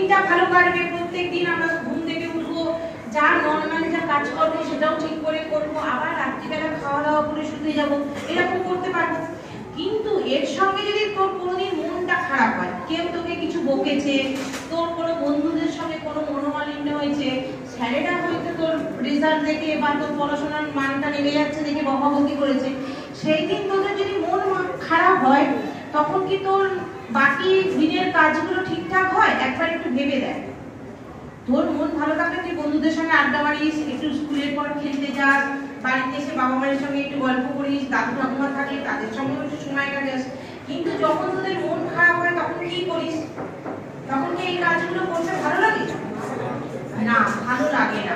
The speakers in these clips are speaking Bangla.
দিনটা ভালো কাটবে, প্রত্যেকদিন আমরা ঘুম থেকে উঠবো, যা নর্মাল যা কাজ করবো সেটাও ঠিক করে করবো, আবার রাত্রিবেলা খাওয়া দাওয়া করে শুতে যাবো, এরকম করতে পারবো। কিন্তু এর সঙ্গে যদি তোর কোনোদিন মনটা খারাপ হয়, কেউ তোকে কিছু বকেছে, তোর কোনো বন্ধুদের সঙ্গে কোনো মনোমালিন্য হয়েছে, স্যারেরা হয়তো তোর রেজাল্ট দেখে বা তোর পড়াশোনার মানটা নেমে যাচ্ছে দেখে বকাবকি করেছে, সেই দিন তোদের যদি মন খারাপ হয়, তখন কি তোর বাকি দিনের কাজগুলো ঠিকঠাক হয়? একবার একটু ভেবে দেখ। তোর মন ভালো থাকলে তুই বন্ধুদের সঙ্গে আড্ডা মারিস, একটু স্কুলের পর খেলতে যাস, বাড়িতে এসে বাবা মায়ের সঙ্গে একটু গল্প করিস, দাদু ঠাকুমা থাকে তাদের সঙ্গেও একটু সময় কাটাস। কিন্তু যখন তোদের মন খারাপ হয় তখন কি করিস? তখন কি এই কাজগুলো করতে ভালো লাগে? না, ভালো লাগে না,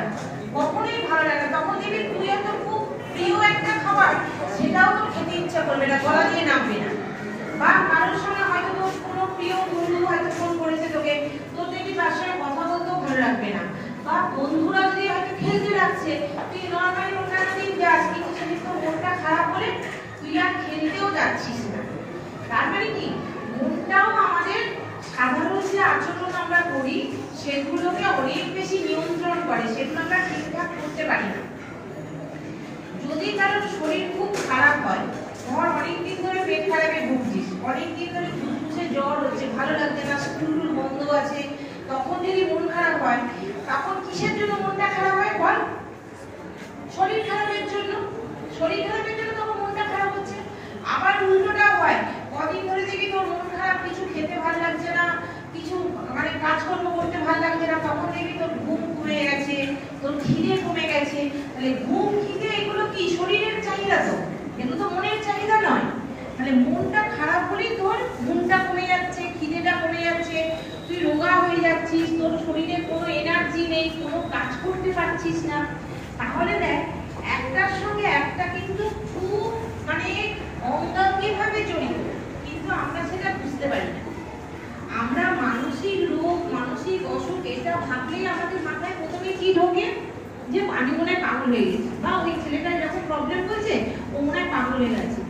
কখনোই ভালো লাগে না। তখন দেখবি তুই তো খুব প্রিয় একটা খাবার, সেটাও তোর খেতে ইচ্ছা করবে না, গলা দিয়ে নামবে না। বা কারোর সঙ্গে হয়তো তোর কোনো প্রিয় বন্ধু হয়তো ফোন করেছে তোকে, তোর দেখবি তার সঙ্গে কথা বলতেও ভালো লাগবে না। বা বন্ধুরা যদি হয়তো খেলতে যাচ্ছে, তুই নর্মালি অন্যান্য দিন যাস, কিন্তু সেদিন তোর মনটা খারাপ হলে তুই আর খেলতেও যাচ্ছিস না। তার মানে কি, মনটাও আমাদের সাধারণ যে আচরণ আমরা করি সেগুলোকে অনেক বেশি নিয়ন্ত্রণ করে, সেগুলো আমরা ঠিকঠাক করতে পারি না। যদি কারোর শরীর খুব খারাপ হয়, ধর অনেকদিন ধরে পেট খারাপে ভুগছিস, অনেকদিন ধরে ফুসফুসে জ্বর হচ্ছে, ভালো লাগছে না, স্কুল বন্ধ আছে, তখন যদি মন খারাপ হয়, তখন কিসের জন্য মনটা খারাপ হয় বল? শরীর খারাপের জন্য। শরীর খারাপের জন্য তখন মনটা খারাপ হচ্ছে। আবার উল্টোটা হয়, কদিন ধরে দেখি তোর মন খারাপ, কিছু খেতে ভালো লাগছে না, কিছু মানে কাজকর্ম করতে ভালো লাগছে না, তখন দেখবি তোর ঘুম কমে গেছে, তোর খিদে কমে গেছে। তাহলে ঘুম, খিদে এগুলো কি শরীরের চাহিদা? তো এগুলো তো মনের চাহিদা নয়। তাহলে মনটা খারাপ হলেই তোর ঘুমটা কমে যাচ্ছে, খিদেটা কমে যাচ্ছে, তুই রোগা হয়ে যাচ্ছিস, তোর শরীরে কোনো এনার্জি নেই, কোনো কাজ করতে পারছিস না। তাহলে দেখ, একটার সঙ্গে একটা কিন্তু খুব মানে অঙ্গাঙ্গিভাবে জড়িত, কিন্তু আমরা সেটা বুঝতে পারি না। আমরা মানসিক রোগ, মানসিক অসুখ এটা ভাবলেই আমাদের মাথায় প্রথমে কি ঢোকে? যে আমি মনে হয় পাগল হয়ে গেছি, বা ওই ছেলেটার যখন প্রবলেম হয়েছে ও মনে হয় পাগল হয়ে গেছে।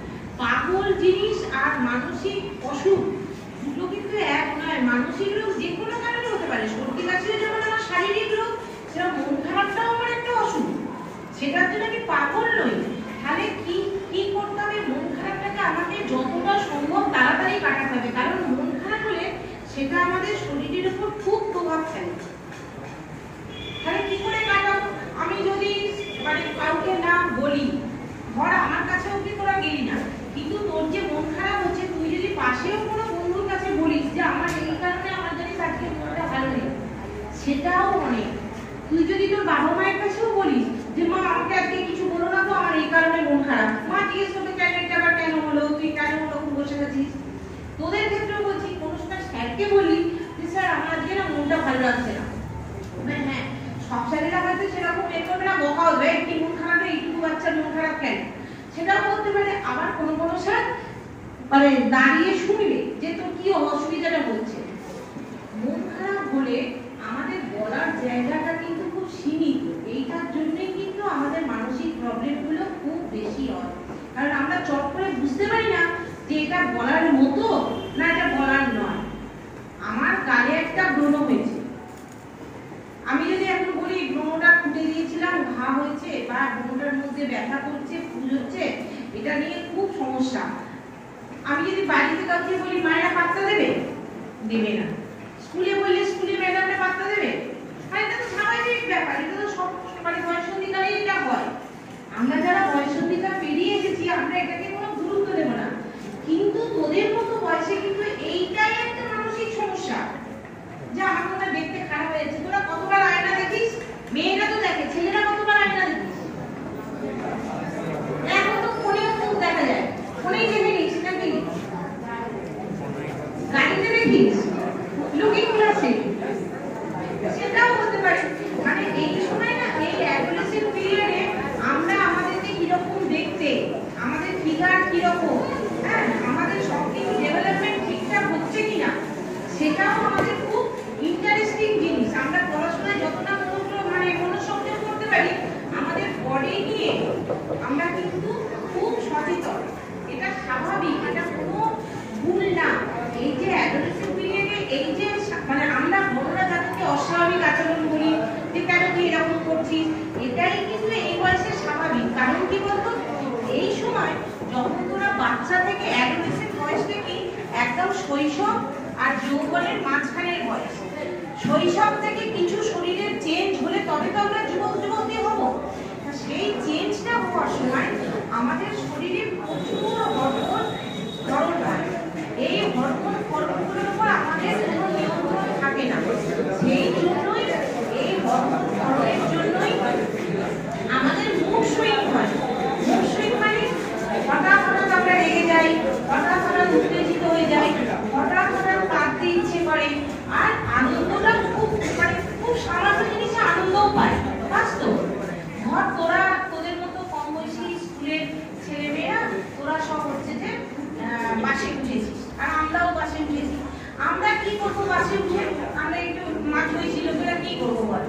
পাগল জিনিস আর মানসিক অসুখ দুটো কিন্তু এক নয়। মানসিক রোগ যে কোনো কারণে হতে পারে, সর্দি কাশিও যেমন আমার শারীরিক রোগ, সেটা মন খারাপটাও আমার একটা অসুখ, সেটার জন্য আমি পাগল নই। তাহলে কি কি করতে হবে? মন খারাপটাকে আমাকে যতটা সম্ভব তাড়াতাড়ি কাটাতে হবে, কারণ মন খারাপ হলে সেটা আমাদের শরীরের উপর খুব প্রভাব ফেলে। তাহলে কি করে কাটাবো? আমি যদি মানে কাউকে না বলি, ধর আমার কাছেও কি তোরা গেলি না, কিন্তু তোর যে মন খারাপ হচ্ছে, তুই যদি পাশেও কোনো বন্ধুর কাছে বলিস যে আমার এই কারণে আমার জানিস আজকে মনটা ভালো নেই, সেটাও অনেক। তুই যদি তোর বাবা মায়ের কাছেও বলিস যে মা আমাকে আজকে কিছু বলো না তো, আমার এই কারণে মন খারাপ, মা জিজ্ঞেস করবে কেন, এটা আবার কেন হলো, তুই কেন ওরকম বসে গেছিস। তোদের ক্ষেত্রেও বলছি, কোনো সময় স্যারকে বললি যে স্যার আমার আজকে না মনটা ভালো লাগছে না, হ্যাঁ সব স্যারেরা হয়তো সেরকম বের করবে না, বকা হবে কি মন খারাপ, এইটুকু বাচ্চার মন খারাপ কেন, সেটাও করতে পারে। আবার কোনো কোনো স্যার মানে দাঁড়িয়ে শুনবে যে তোর কি অসুবিধাটা হচ্ছে। মন খারাপ হলে আমাদের বলার জায়গাটা কিন্তু খুব সীমিত, এইটার জন্যই কিন্তু আমাদের মানসিক প্রবলেমগুলো খুব বেশি হয়, কারণ আমরা চট করে বুঝতে পারি না যে এটা বলার মতো না এটা বলার নয়। আমার গালে একটা ব্রণ হয়েছে, আমি যদি এখন বলি ব্রণটা ফুটে দিয়েছিলাম, ঘা হয়েছে, বা ব্রণটার মধ্যে ব্যথা করছে, ফুল হচ্ছে, এটা নিয়ে খুব সমস্যা, আমি যদি বাড়িতে কাউকে বলি মায়েরা পাত্তা দেবে? দেবে না। স্কুলে বললে স্কুলে ম্যাডামরা পাত্তা দেবে? আর এটা তো স্বাভাবিক ব্যাপার, এটা তো সব মানে বয়সন্ধিকালেই এটা হয়। আমরা যারা বয়সন্ধিকা পেরিয়ে এসেছি আমরা এটাকে কোনো গুরুত্ব দেব না, কিন্তু তোদের মতো বয়সে কিন্তু এইটাই একটা মানসিক সমস্যা যে আমার মনে দেখতে খারাপ হয়েছে। তোরা কতবার আয়না দেখিস? মেয়েরা তো দেখে, ছেলেরা কতবার আয়না দেখিস? এখন তো ফোনেও মুখ দেখা যায়, ফোনেই দেখে নিস নাকি? গাড়িতে দেখিস, লুকিং গ্লাসে, সেটাও হতে পারে। মানে এই সময় না, এই অ্যাডোলেসেন্ট পিরিয়ডে আমরা আমাদেরকে কিরকম দেখতে, আমাদের ফিগার কিরকম, হ্যাঁ আমাদের সবকিছু ডেভেলপমেন্ট ঠিকঠাক হচ্ছে কিনা, সেটাও আমাদের খুব ইন্টারেস্টিং জিনিস। আমরা পড়াশোনায় যতটা মনোসংযোগ করতে পারি, আমাদের বডি নিয়ে আমরা কিন্তু খুব সচেতন, এটা স্বাভাবিক, এটা কোনো ভুল না। এই যে অ্যাডোলেসেন্ট পিরিয়ডে এই যে মানে আমরা বড়রা করছিস, এটাই কিন্তু এই বয়সে স্বাভাবিক। কারণ কি বলতো, এই সময় যখন তোরা বাচ্চা থেকে অ্যাডোলেসেন্ট বয়স থেকে একদম শৈশব আর যৌবনের মাঝখানের বয়স, শৈশব থেকে কিছু শরীরের চেঞ্জ হলে তবে তো আমরা যুবক যুবতী হব। সেই চেঞ্জটা হওয়ার সময় আমাদের শরীরে প্রচুর হরমোন ধরন হয়। এই হরমোনগুলোর উপর আমাদের কোনো নিয়ন্ত্রণ থাকে না। সেই জন্যই এই হরমোন ধরনের জন্যই আমাদের মুড সুইং হয়। মুড সুইং মানে হঠাৎ হঠাৎ আমরা রেগে যাই, হঠাৎ হঠাৎ উত্তেজিত হয়ে যাই, হঠাৎ হঠাৎ কাঁদতে ইচ্ছে করে, আর আনন্দটা খুব সামান্য জিনিসে আনন্দও পায়। বাস্তব ধর তোরা তোদের মতো কম বয়সী স্কুলের ছেলেমেয়েরা তোরা সব হচ্ছে যে বাসে উঠেছিস, আর আমরাও বাসে উঠেছি। আমরা কি করবো বাসে উঠে? আমরা একটু মাঠ হয়েছিল, তোরা কি করবো বল?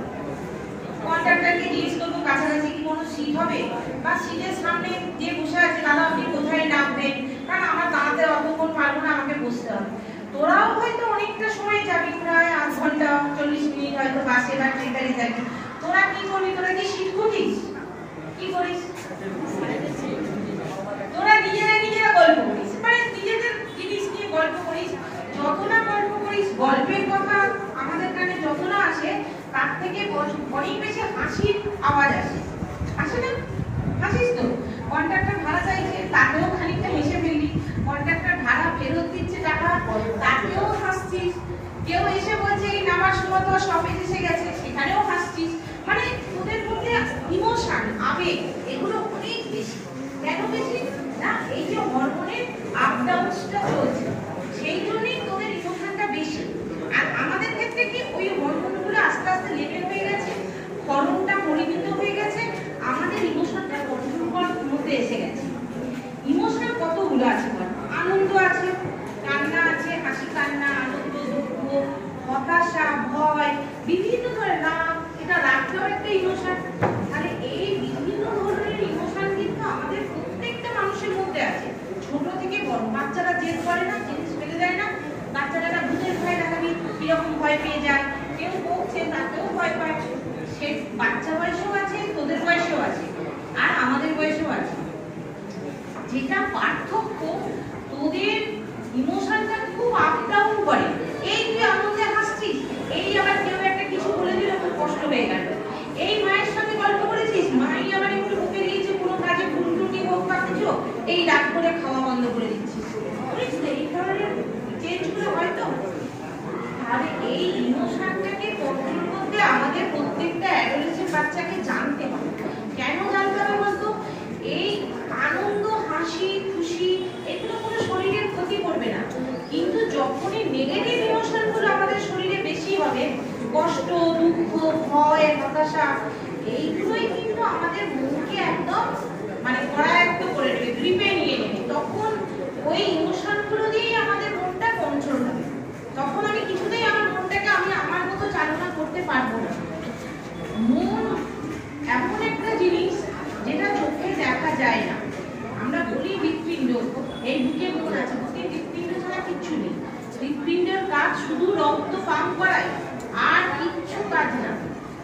কন্ট্রাক্টরকে জিজ্ঞেস করবো কাছাকাছি কি কোনো সিট হবে, বা সিটের সামনে যে বসে আছে দাদা আপনি কোথায় নামবেন, কারণ আমার দাঁড়াতে অতক্ষণ পারবো না, আমাকে বসতে হবে। তোরাও হয়তো অনেকটা সময় যাবি, প্রায় 8 ঘন্টা 40 মিনিট হয়তো বাসে বা ট্রেনে যাবি। তোরা কি করবি? তোরা কি সিট খুঁজিস? কি করিস? তোরা নিজেরা গল্প করিস, মানে নিজেদের জিনিস নিয়ে গল্প করিস। যত না গল্প করিস, গল্পের কথা আমাদের কানে যত না আসে, তার থেকে অনেক বেশি হাসির আওয়াজ আসে। আসে না? হাসিস তো। কন্ট্রাক্টর ভাড়া চাইছে, তাকেও খানিকটা হেসে ফেললি। কন্ট্রাক্টর ভাড়া ফেরত দিচ্ছে টাকা, তাকেও হাসছিস। কেউ এসে বলছে এই নামার সময় তো সবে এসে গেছে, সেখানেও হাসছিস। মানে তোদের মধ্যে ইমোশন, আবেগ, এগুলো অনেক বেশি। কেন বেশি? না, এই যে হরমোনের আপ ডাউনসটা চলছে, সেই জন্যই তোদের ইমোশনটা বেশি। আর আমাদের ক্ষেত্রে কি ওই হরমোনগুলো আস্তে আস্তে লেভেল হয়ে গেছে, হরমোনটা পরিমিত হয়ে গেছে, আমাদের ইমোশনটা কন্ট্রোল করার মধ্যে এসে গেছে। ইমোশন কতগুলো আছে? আনন্দ আছে, কান্না আছে, হাসি কান্না, আনন্দ, দুঃখ, হতাশা, ভয়, বিভিন্ন ধরনের রাগ। এটা রাগটাও একটা ইমোশন। তাহলে এই বিভিন্ন ধরনের ইমোশন কিন্তু আমাদের প্রত্যেকটা মানুষের মধ্যে আছে, ছোট থেকে বড়। বাচ্চারা জেদ করে না, জিনিস ফেলে দেয় না, বাচ্চারা ভূতের ভয় দেখাবি কিরকম ভয় পেয়ে যায়, কেউ বকছে তাকেও ভয় পায়। সে বাচ্চা বয়সেও আছে, তোদের বয়সেও আছে, আর আমাদের বয়সেও আছে। যেটা পার্থক্য, তোদের ইমোশনটা খুব আপ ডাউন করে। এই তুই আনন্দে হাসছিস, এই আবার কেউ একটা কিছু বলে দিল, খুব কষ্ট হয়ে গেল। এই মায়ের সাথে গল্প করেছিস, মাই আবার একটু বকে দিয়েছে কোনো কাজে ভুল ত্রুটি হোক বা কিছু, এই রাগ করে খাওয়া বন্ধ করে দিচ্ছিস। এই ধরনের চেঞ্জগুলো হয়তো। তাহলে এই ইমোশনটাকে কন্ট্রোল করতে আমাদের প্রত্যেকটা অ্যাডোলেসেন্ট বাচ্চাকে জানতে হবে। কেন জানতে হবে বলতো? এই আনন্দ, হাসি, খুশি এগুলো কোনো শরীরের ক্ষতি করবে না, কিন্তু যখনই নেগেটিভ ইমোশনগুলো আমাদের শরীরে বেশি হবে, কষ্ট, দুঃখ, ভয়, হতাশা, এইগুলোই কিন্তু আমাদের মনকে একদম মানে করায়ত্ত করে নেবে, গ্রিপে নিয়ে নেবে। তখন ওই ইমোশনগুলো দিয়েই আমাদের মনটা কন্ট্রোল হবে। তখন আমি কিছুতেই আমার মনটাকে আমি আমার মতো চালনা করতে পারবো না। মন এমন একটা জিনিস যেটা চোখে দেখা যায় না। আমরা বলি হৃৎপিণ্ড, এই বুকে মন আছে, বুকে হৃৎপিণ্ড ছাড়া কিচ্ছু নেই। হৃৎপিণ্ডের কাজ শুধু রক্ত পাম্প করাই, আর কিচ্ছু কাজ না।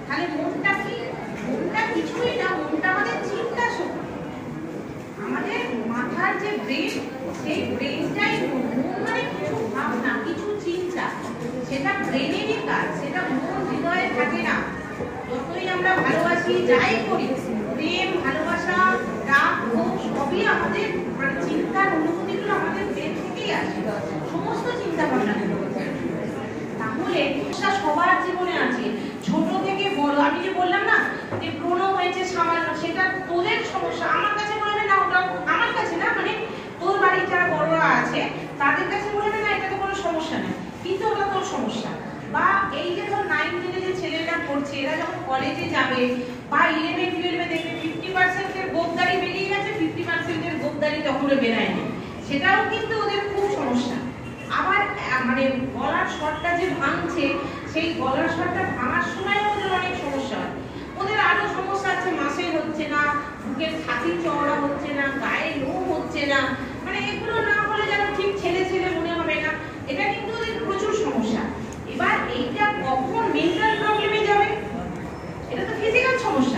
তাহলে মনটা কি? মনটা কিছুই না, মনটা আমাদের চিন্তা শক্তি। আমাদের মাথার যে ব্রেন, সেই ব্রেনটাই মন। মানে কিছু ভাবনা, কিছু চিন্তা, সেটা ব্রেনেরই কাজ, সেটা মন হৃদয়ে থাকে না। যতই আমরা ভালোবাসি, যাই করি, প্রেম, ভালোবাসা, রাগ, ক্ষোভ সবই আমাদের মানে চিন্তার অনুভূতিগুলো আমাদের ব্রেন থেকেই আসে, সমস্ত চিন্তা ভাবনাগুলো। তাহলে এটা সবার জীবনে আছে, ছোট থেকে বড়। আমি যে বললাম না যে ব্রণ হয়েছে সামান্য, সেটা তোদের সমস্যা, আমার কাছে বলবে না, ওটা আমার কাছে না, মানে তোর বাড়ির যারা বড়রা আছে তাদের কাছে বলবে না এটাতে কোনো সমস্যা নেই, কিন্তু ওটা তোর সমস্যা। বা এই যে ধর 9, 10 যে ছেলেরা পড়ছে, এরা যখন কলেজে যাবে বা 11, 12 দেখবে 50% এর গোপদারি বেরিয়ে গেছে, 50% এর গোপদারি তখন বেরায়নি, সেটাও কিন্তু ওদের খুব সমস্যা। আবার মানে গলার স্বরটা যে ভাঙছে, সেই গলার স্বরটা ভাঙার সময় ওদের অনেক সমস্যা হয়। ওদের আরো সমস্যা আছে, মাসেল হচ্ছে না, বুকের ছাতি চওড়া হচ্ছে না, গায়ে লোম হচ্ছে না, মানে এগুলো না হলে যেন ঠিক ছেলে ছেলে মনে হবে না। এটা কিন্তু ওদের প্রচুর সমস্যা। এবার এইটা কখন মেন্টাল প্রবলেমে যাবে? এটা তো ফিজিক্যাল সমস্যা।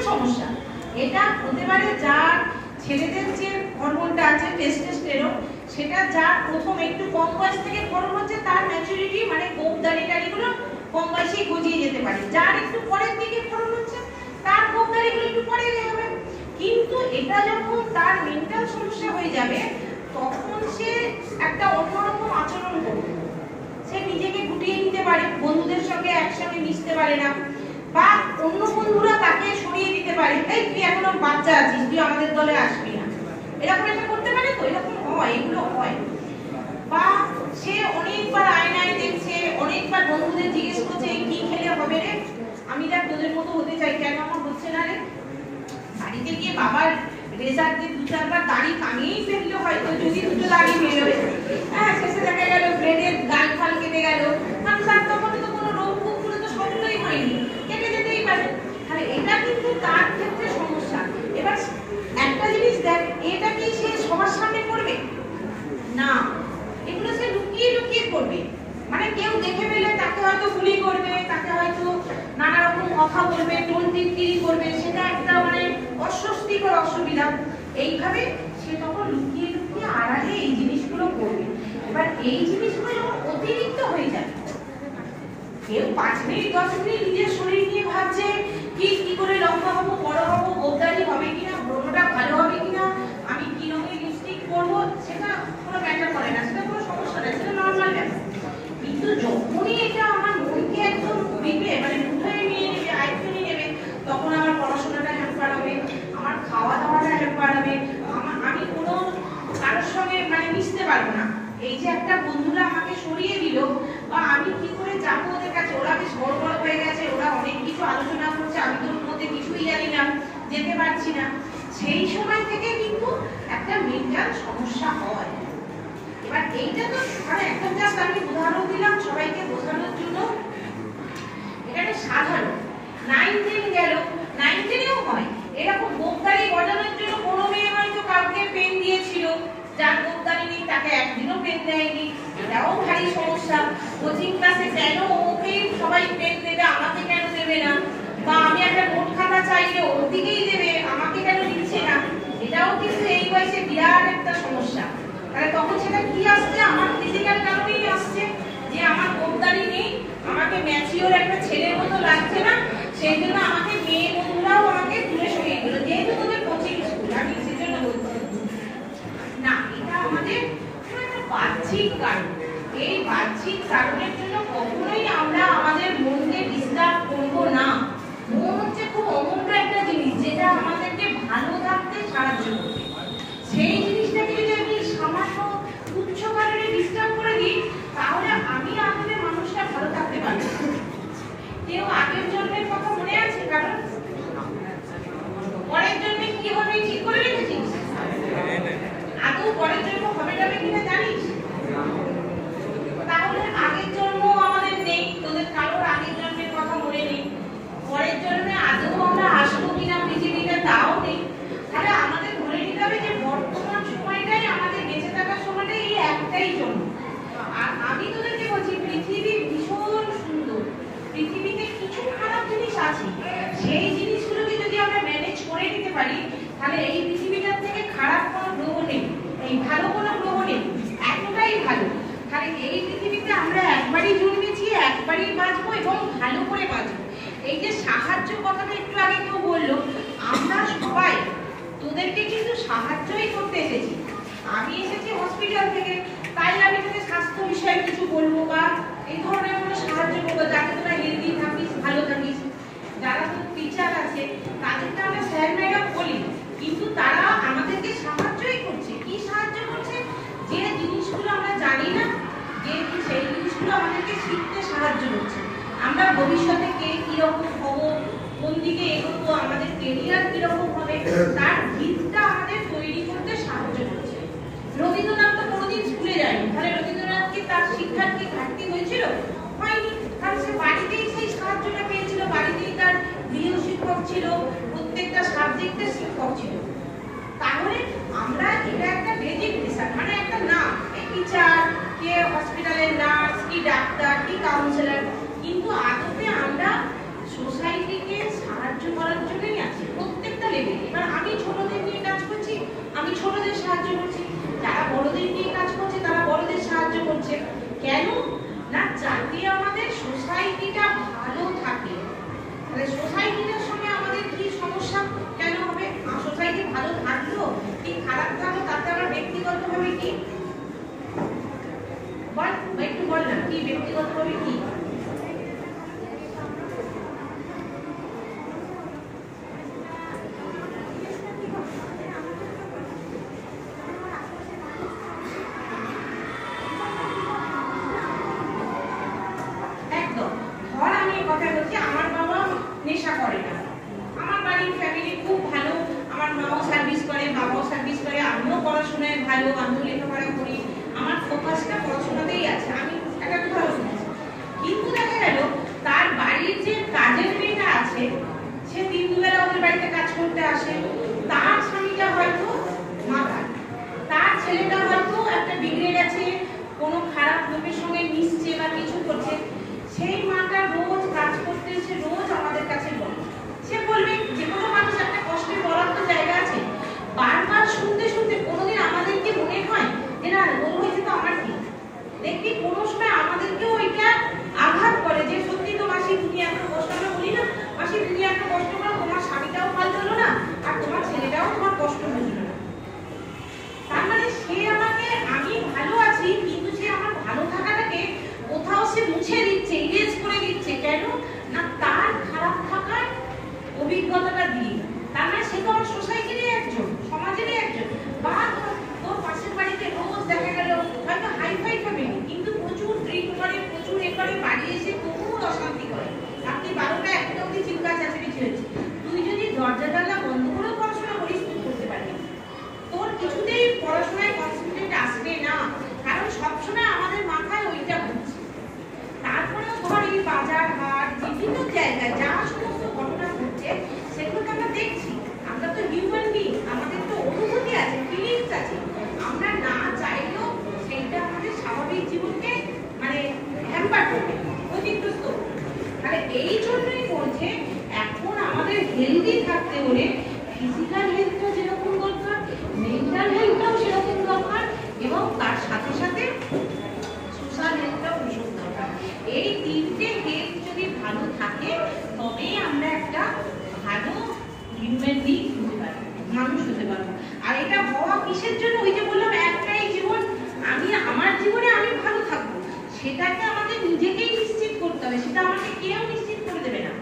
সমস্যা। এটা হতে পারে যার ছেলেদের যে হরমোনটা আছে টেস্টোস্টেরন, সেটা যার প্রথম একটু কম বয়স থেকে গরম হচ্ছে, তার ম্যাচুরিটি মানে গোঁফ দাড়িগুলো কম বয়সেই গজিয়ে যেতে পারে। যার একটু পরের দিকে গরম হচ্ছে, তার গোঁফ দাড়িগুলো একটু পরে হবে। কিন্তু এটা যখন তার মেন্টাল সমস্যা হয়ে যাবে, তখন সে একটা অন্যরকম আচরণ করবে। সে নিজেকে গুটিয়ে নিতে পারে, বন্ধুদের সঙ্গে একসঙ্গে মিশতে পারে না, বা অন্য বন্ধুরা তাকে সরিয়ে দিতে পারে, এই তুই এখনো বাচ্চা আছিস, তুই আমাদের দলে আসবি না, এরকম একটা করতে পারে। তো এরকম হয়, এগুলো হয়। বা সে অনেকবার আয়নায় দেখছে, অনেকবার বন্ধুদের জিজ্ঞেস করছে কি খেলে হবে রে, আমি দেখ তোদের মতো হতে চাই, কেন আমার হচ্ছে না রে। বাড়িতে গিয়ে বাবার রেজার দিয়ে 2-4 বার দাড়ি কামিয়েই ফেললে হয়তো, যদি দুটো দাড়ি বেরোয়, হ্যাঁ শেষে দেখা গেল ব্রেডের গাল ফাল কেটে গেল, কারণ তার তখন তো কোনো রোগ গুলো তো সবগুলোই হয়নি, কেটে যেতেই পারে। তাহলে এটা কিন্তু তার ক্ষেত্রে সমস্যা। এবার একটা জিনিস দেখ, এটা কি সে সবার সামনে করবে না, এগুলো সে লুকিয়ে লুকিয়ে করবে। মানে কেউ দেখে ফেলে তাকে হয়তো গুলি করবে, তাকে হয়তো নানা রকম কথা বলবে, টোন টিটকিরি করবে, সেটা একটা মানে অস্বস্তিকর অসুবিধা। এইভাবে সে তখন লুকিয়ে লুকিয়ে আড়ালে এই জিনিসগুলো করবে। এবার এই জিনিসগুলো যখন অতিরিক্ত হয়ে যায়, কেউ 5 মিনিট 10 মিনিট নিজের শরীর নিয়ে ভাবছে কি করে লম্বা হবো, বড় হবো, গোবদারি হবে কিনা, ব্রণটা ভালো হবে কিনা, আমি কি রঙের লিপস্টিক পরবো, সেটা কোনো ম্যাটার করে না, সেটা কোনো সমস্যা না, সেটা নর্মাল ব্যাপার। কিন্তু যখনই এটা আমার মনকে একদম বিবে মানে মুঠোয় নিয়ে নেবে, আয়ত্তে নিয়ে নেবে, তখন আমার পড়াশোনাটা হ্যাম্পার হবে, আমার খাওয়া দাওয়াটা হ্যাম্পার হবে, আমি কোনো কারোর সঙ্গে মানে মিশতে পারবো না। এই যে একটা বন্ধুরা আমাকে সরিয়ে দিল, বা আমি কি করে যাবো ওদের কাছে, ওরা বেশ বড় বড় হয়ে গেছে, ওরা অনেক কিছু আলোচনা করছে, আমি তো ওর মধ্যে কিছুই জানি না, যেতে পারছি না, সেই সময় থেকে কিন্তু একটা মেন্টাল সমস্যা হয়। এবার এইটা তো মানে একদম জাস্ট আমি উদাহরণ দিলাম সবাইকে বোঝানোর জন্য, এটা একটা সাধারণ। 9-10 গেল, 9-10-এও হয় এরকম। গোপদারি গজানোর জন্য কোনো মেয়ে হয়তো কাউকে পেন দিয়েছিল, যার গোপদারি নেই তাকে একদিনও পেন দেয়নি, এটাও ভারী সমস্যা। কোচিং ক্লাসে কেন ওকে সবাই পেন দেবে, আমাকে কেন দেবে না, বা আমি একটা নোট খাতা চাইলে ওর দিকেই দেবে, আমাকে কেন দিচ্ছে না, এটাও কিন্তু এই বয়সে বিরাট একটা সমস্যা। তাহলে তখন সেটা কি আসছে, আমার ফিজিক্যাল কারণেই আসছে, যে আমার গোপদারি নেই, আমাকে ম্যাচিওর একটা ছেলের মতো লাগছে না, সেই জন্য আমাকে মেয়ে বন্ধুরাও আমাকে দূরে সরিয়ে দিল, যেহেতু তোদের কোচিং স্কুল, আমি সেজন্য বলছি না। এটা আমাদের একটা বাহ্যিক কারণ। এই বাহ্যিক কারণের জন্য কখনোই আমরা আমাদের মনকে ডিস্টার্ব করবো না। মন হচ্ছে খুব অমূল্য একটা জিনিস, যেটা আমাদেরকে ভালো থাকতে সাহায্য করবে। সেই জিনিসটাকে যদি আমি সামান্য তুচ্ছ কারণে ডিস্টার্ব করে দিই, তাহলে আমি আমাদের মানুষটা ভালো থাকতে পারবে। কেউ আগের জন্মের কথা মনে আছে কারণ? পরের জন্মে কি হবে ঠিক করে রেখেছিস? আদৌ পরের জন্ম হবে যাবে কিনা জানিস? তাহলে আগের জন্ম আমাদের নেই, তোদের কারোর আগের জন্মের কথা মনে নেই, পরের জন্মে আদৌ আমরা আসবো কিনা পৃথিবীতে তাও নেই। তাহলে আমাদের ধরে নিতে হবে যে বর্তমান সময়টাই আমাদের বেঁচে থাকার সময়টাই এই একটাই জন্ম। আর আমি তোদেরকে বলছি পৃথিবী ভীষণ সুন্দর, পৃথিবীতে কিছু খারাপ জিনিস আছে, সেই জিনিসগুলোকে যদি আমরা ম্যানেজ করে নিতে পারি, তাহলে এই পৃথিবীটার থেকে খারাপ কোনো গ্রহ নেই, এই ভালো কোনো গ্রহ নেই, এতটাই ভালো। তাহলে এই পৃথিবীতে আমরা একবারই জন্মেছি, একবারই বাঁচবো এবং ভালো করে বাঁচবো। এই যে সাহায্য কথাটা একটু আগে কেউ বললো, আমরা সবাই তোদেরকে কিন্তু সাহায্যই করতে এসেছি। আমি এসেছি হসপিটাল থেকে, তাই আমি তোকে স্বাস্থ্য বিষয়ে কিছু বলবো বা এই ধরনের কোনো সাহায্য করবো, যাতে তোরা হেলদি থাকিস, ভালো থাকিস। যারা তোর টিচার আছে তাদেরকে আমরা স্যার ম্যাডাম বলি, কিন্তু তারা আমাদেরকে সাহায্যই করছে। কি সাহায্য করছে? যে জিনিসগুলো আমরা জানি না, যে সেই জিনিসগুলো আমাদেরকে শিখতে সাহায্য করছে। আমরা ভবিষ্যতে কে কিরকম হবো, কোন দিকে এগোবো, আমাদের কেরিয়ার কিরকম হবে, তার ভিতটা আমাদের তৈরি করতে সাহায্য করছে। রবীন্দ্রনাথ তো কোনোদিন স্কুলে যায়নি, তাহলে রবীন্দ্রনাথ কি তার শিক্ষার কি ঘাটতি হয়েছিল? হয়নি, কারণ সে বাড়িতেই সেই সাহায্যটা পেয়েছিল, বাড়িতেই তার গৃহ শিক্ষক ছিল, প্রত্যেকটা সাবজেক্টের শিক্ষক ছিল। তাহলে আমরা এটা একটা ডেজিগনেশন, মানে একটা নাম, এই টিচার, কে হসপিটালের নার্স, কি ডাক্তার, কি কাউন্সিলর, কিন্তু আদতে আমরা সোসাইটিকে সাহায্য করার জন্যই আছি। হচ্ছে কেন না, যাতে আমাদের সোসাইটিটা ভালো থাকে। তাহলে সোসাইটিটার সঙ্গে আমাদের কি সমস্যা কেন হবে? সোসাইটি ভালো থাকলো কি খারাপ থাকলো তাতে আমার ব্যক্তিগতভাবে কি বল, একটু বল না, কি ব্যক্তিগতভাবে কি? নেশা করে না, আমার বাড়ির ফ্যামিলি খুব ভালো, আমার মাও সার্ভিস করে, বাবাও সার্ভিস করে, আমিও পড়াশোনায় ভালো, আমিও লেখাপড়া করি, আমার ফোকাসটা পড়াশোনাতেই আছে, আমি একটা ভালো শুনেছি। কিন্তু দেখা গেল তার বাড়ির যে কাজের মেয়েটা আছে, সে দিন দুবেলা ওদের বাড়িতে কাজ করতে আসে, তার স্বামীটা হয়তো মাতাল, তার ছেলেটা হয়তো একটা বিগড়ে গেছে, কোনো খারাপ লোকের সঙ্গে মিশছে বা কিছু করছে, সেই মাটা রোজ কাজ করতে এসে রোজ আমাদের কাছে বলে, সে বলবে যে কোনো মানুষ একটা কষ্টের বরাদ্দ জায়গা আছে, বারবার শুনতে শুনতে কোনোদিন আমাদেরকে মনে হয় যে না ওর হয়েছে তো আমার কি, দেখবি কোনো সময় আমাদেরকেও ওইটা আঘাত করে যে সত্যি তো মাসি তুমি এত কষ্ট, আমরা বলি না মাসি তুমি এত কষ্ট করো, তোমার স্বামীটাও ভালো হলো না আর তোমার ছেলেটাও তোমার কষ্ট বুঝলো না। তার মানে সে আমাকে, আমি ভালো আছি কিন্তু সে আমার ভালো থাকাটাকে কোথাও সে মুছে দিচ্ছে, ইরেজ করে দিচ্ছে, কেন না তার খারাপ থাকার অভিজ্ঞতাটা দিয়ে। তার মানে সে তো আমার সোসাইটিরই একজন, সমাজেরই একজন। বা তোর পাশের বাড়িতে রোজ দেখা গেল হয়তো হাইফাই ফ্যামিলি কিন্তু প্রচুর ড্রিঙ্ক করে, প্রচুর এ করে, বাড়ি এসে তবুও অশান্তি করে, রাত্রি 12টা 1টা অবধি চিৎকার চেঁচামেচি হচ্ছে। তুই যদি দরজা জানলা বন্ধ করেও পড়াশোনা করিস তুই করতে পারবি, তোর কিছুতেই পড়াশোনায় কনসেন্ট্রেট আসবে না, কারণ সবসময় আমাদের মাথায় ওইটা হচ্ছে। তারপরেও ধর এই বাজার হাট বিভিন্ন জায়গায় যা সমস্ত ঘটনা ঘটছে সেগুলোকে আমরা দেখছি, আমরা তো হিউম্যান বিং, আমাদের তো অনুভূতি আছে, ফিলিংস আছে, আমরা না চাইলেও সেইটা আমাদের স্বাভাবিক জীবনকে মানে হ্যাম্পার করবে, ক্ষতিগ্রস্ত করবে। তাহলে এই জন্যই বলছে এখন আমাদের হেলদি থাকতে হলে ফিজিক্যাল হেলথটা যেরকম দরকার, মেন্টাল হেলথটাও সেরকম দরকার, এবং তার সাথে সাথে সোশ্যাল হেলথটাও ভীষণ দরকার। এই তিনটে হেলথ যদি ভালো থাকে তবেই আমরা একটা ভালো হিউম্যান বিং হতে পারবো, মানুষ হতে পারবো। আর এটা হওয়া কিসের জন্য? ওই যে বললাম একটাই জীবন, আমি আমার জীবনে আমি ভালো থাকবো, সেটাকে আমাদের নিজেকেই নিশ্চিত করতে হবে, সেটা আমাকে কেউ নিশ্চিত করে দেবে না।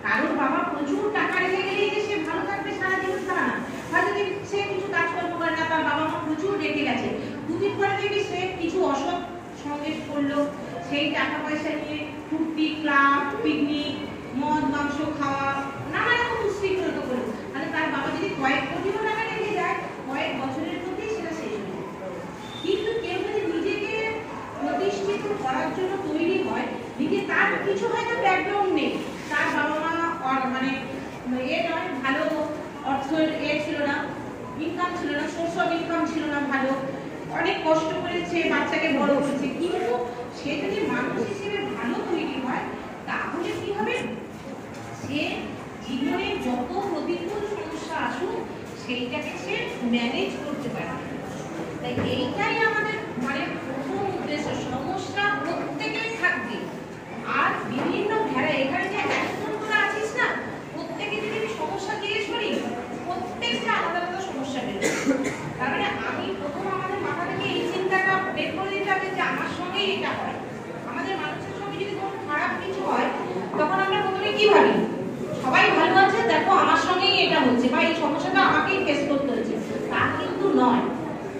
কারোর বাবা প্রচুর টাকা রেখে গেলেই যে সে ভালো থাকবে সারা জীবন তা না, হয়তো সে কিছু কাজকর্ম করে না, তার বাবা মা প্রচুর রেখে গেছে, দুদিন পরে দেখবি সে কিছু অসৎ সঙ্গে করলো, সেই টাকা পয়সা নিয়ে ফুর্তি, ক্লাব, পিকনিক, মদ মাংস খাওয়া, নানা রকম উশৃঙ্খলতা করলো, মানে তার বাবা যদি কয়েক কোটিও টাকা রেখে যায় কয়েক বছরের মধ্যেই সেটা শেষ হয়ে যায়। কিন্তু কেউ যদি নিজেকে প্রতিষ্ঠিত করার জন্য তৈরি হয়, নিজে তার কিছু হয়তো ব্যাকগ্রাউন্ড নেই, তার বাবা মা মানে এ নয়, ভালো অর্থের এ ছিল না, ইনকাম ছিল না, সোর্স অফ ইনকাম ছিল না ভালো, অনেক কষ্ট করেছে বাচ্চাকে বড় করেছে, কিন্তু সে যদি মানুষ হিসেবে ভালো তৈরি হয় তাহলে কি হবে, সে জীবনে যত প্রতিকূল সমস্যা আসুক সেইটাকে সে ম্যানেজ করতে পারবে। তাই এইটাই আমাদের মানে প্রথম উদ্দেশ্য, সমস্যা প্রত্যেকের থাকবে। আর বিভিন্ন ভেড়া এখানে যে একজন তোরা আছিস না, প্রত্যেকে যদি আমি সমস্যা জিজ্ঞেস করি প্রত্যেকটা আলাদা আলাদা সমস্যা বেরোবে। তার মানে আমি প্রথম আমাদের মাথা থেকে এই চিন্তাটা বের করে দিতে হবে যে আমার সঙ্গে এটা হয়। আমাদের মানুষের সঙ্গে যদি কোনো খারাপ কিছু হয় তখন আমরা প্রথমে কি ভাবি, সবাই ভালো আছে দেখো আমার সঙ্গেই এটা হচ্ছে বা এই সমস্যাটা আমাকেই ফেস করতে হচ্ছে, তা কিন্তু নয়।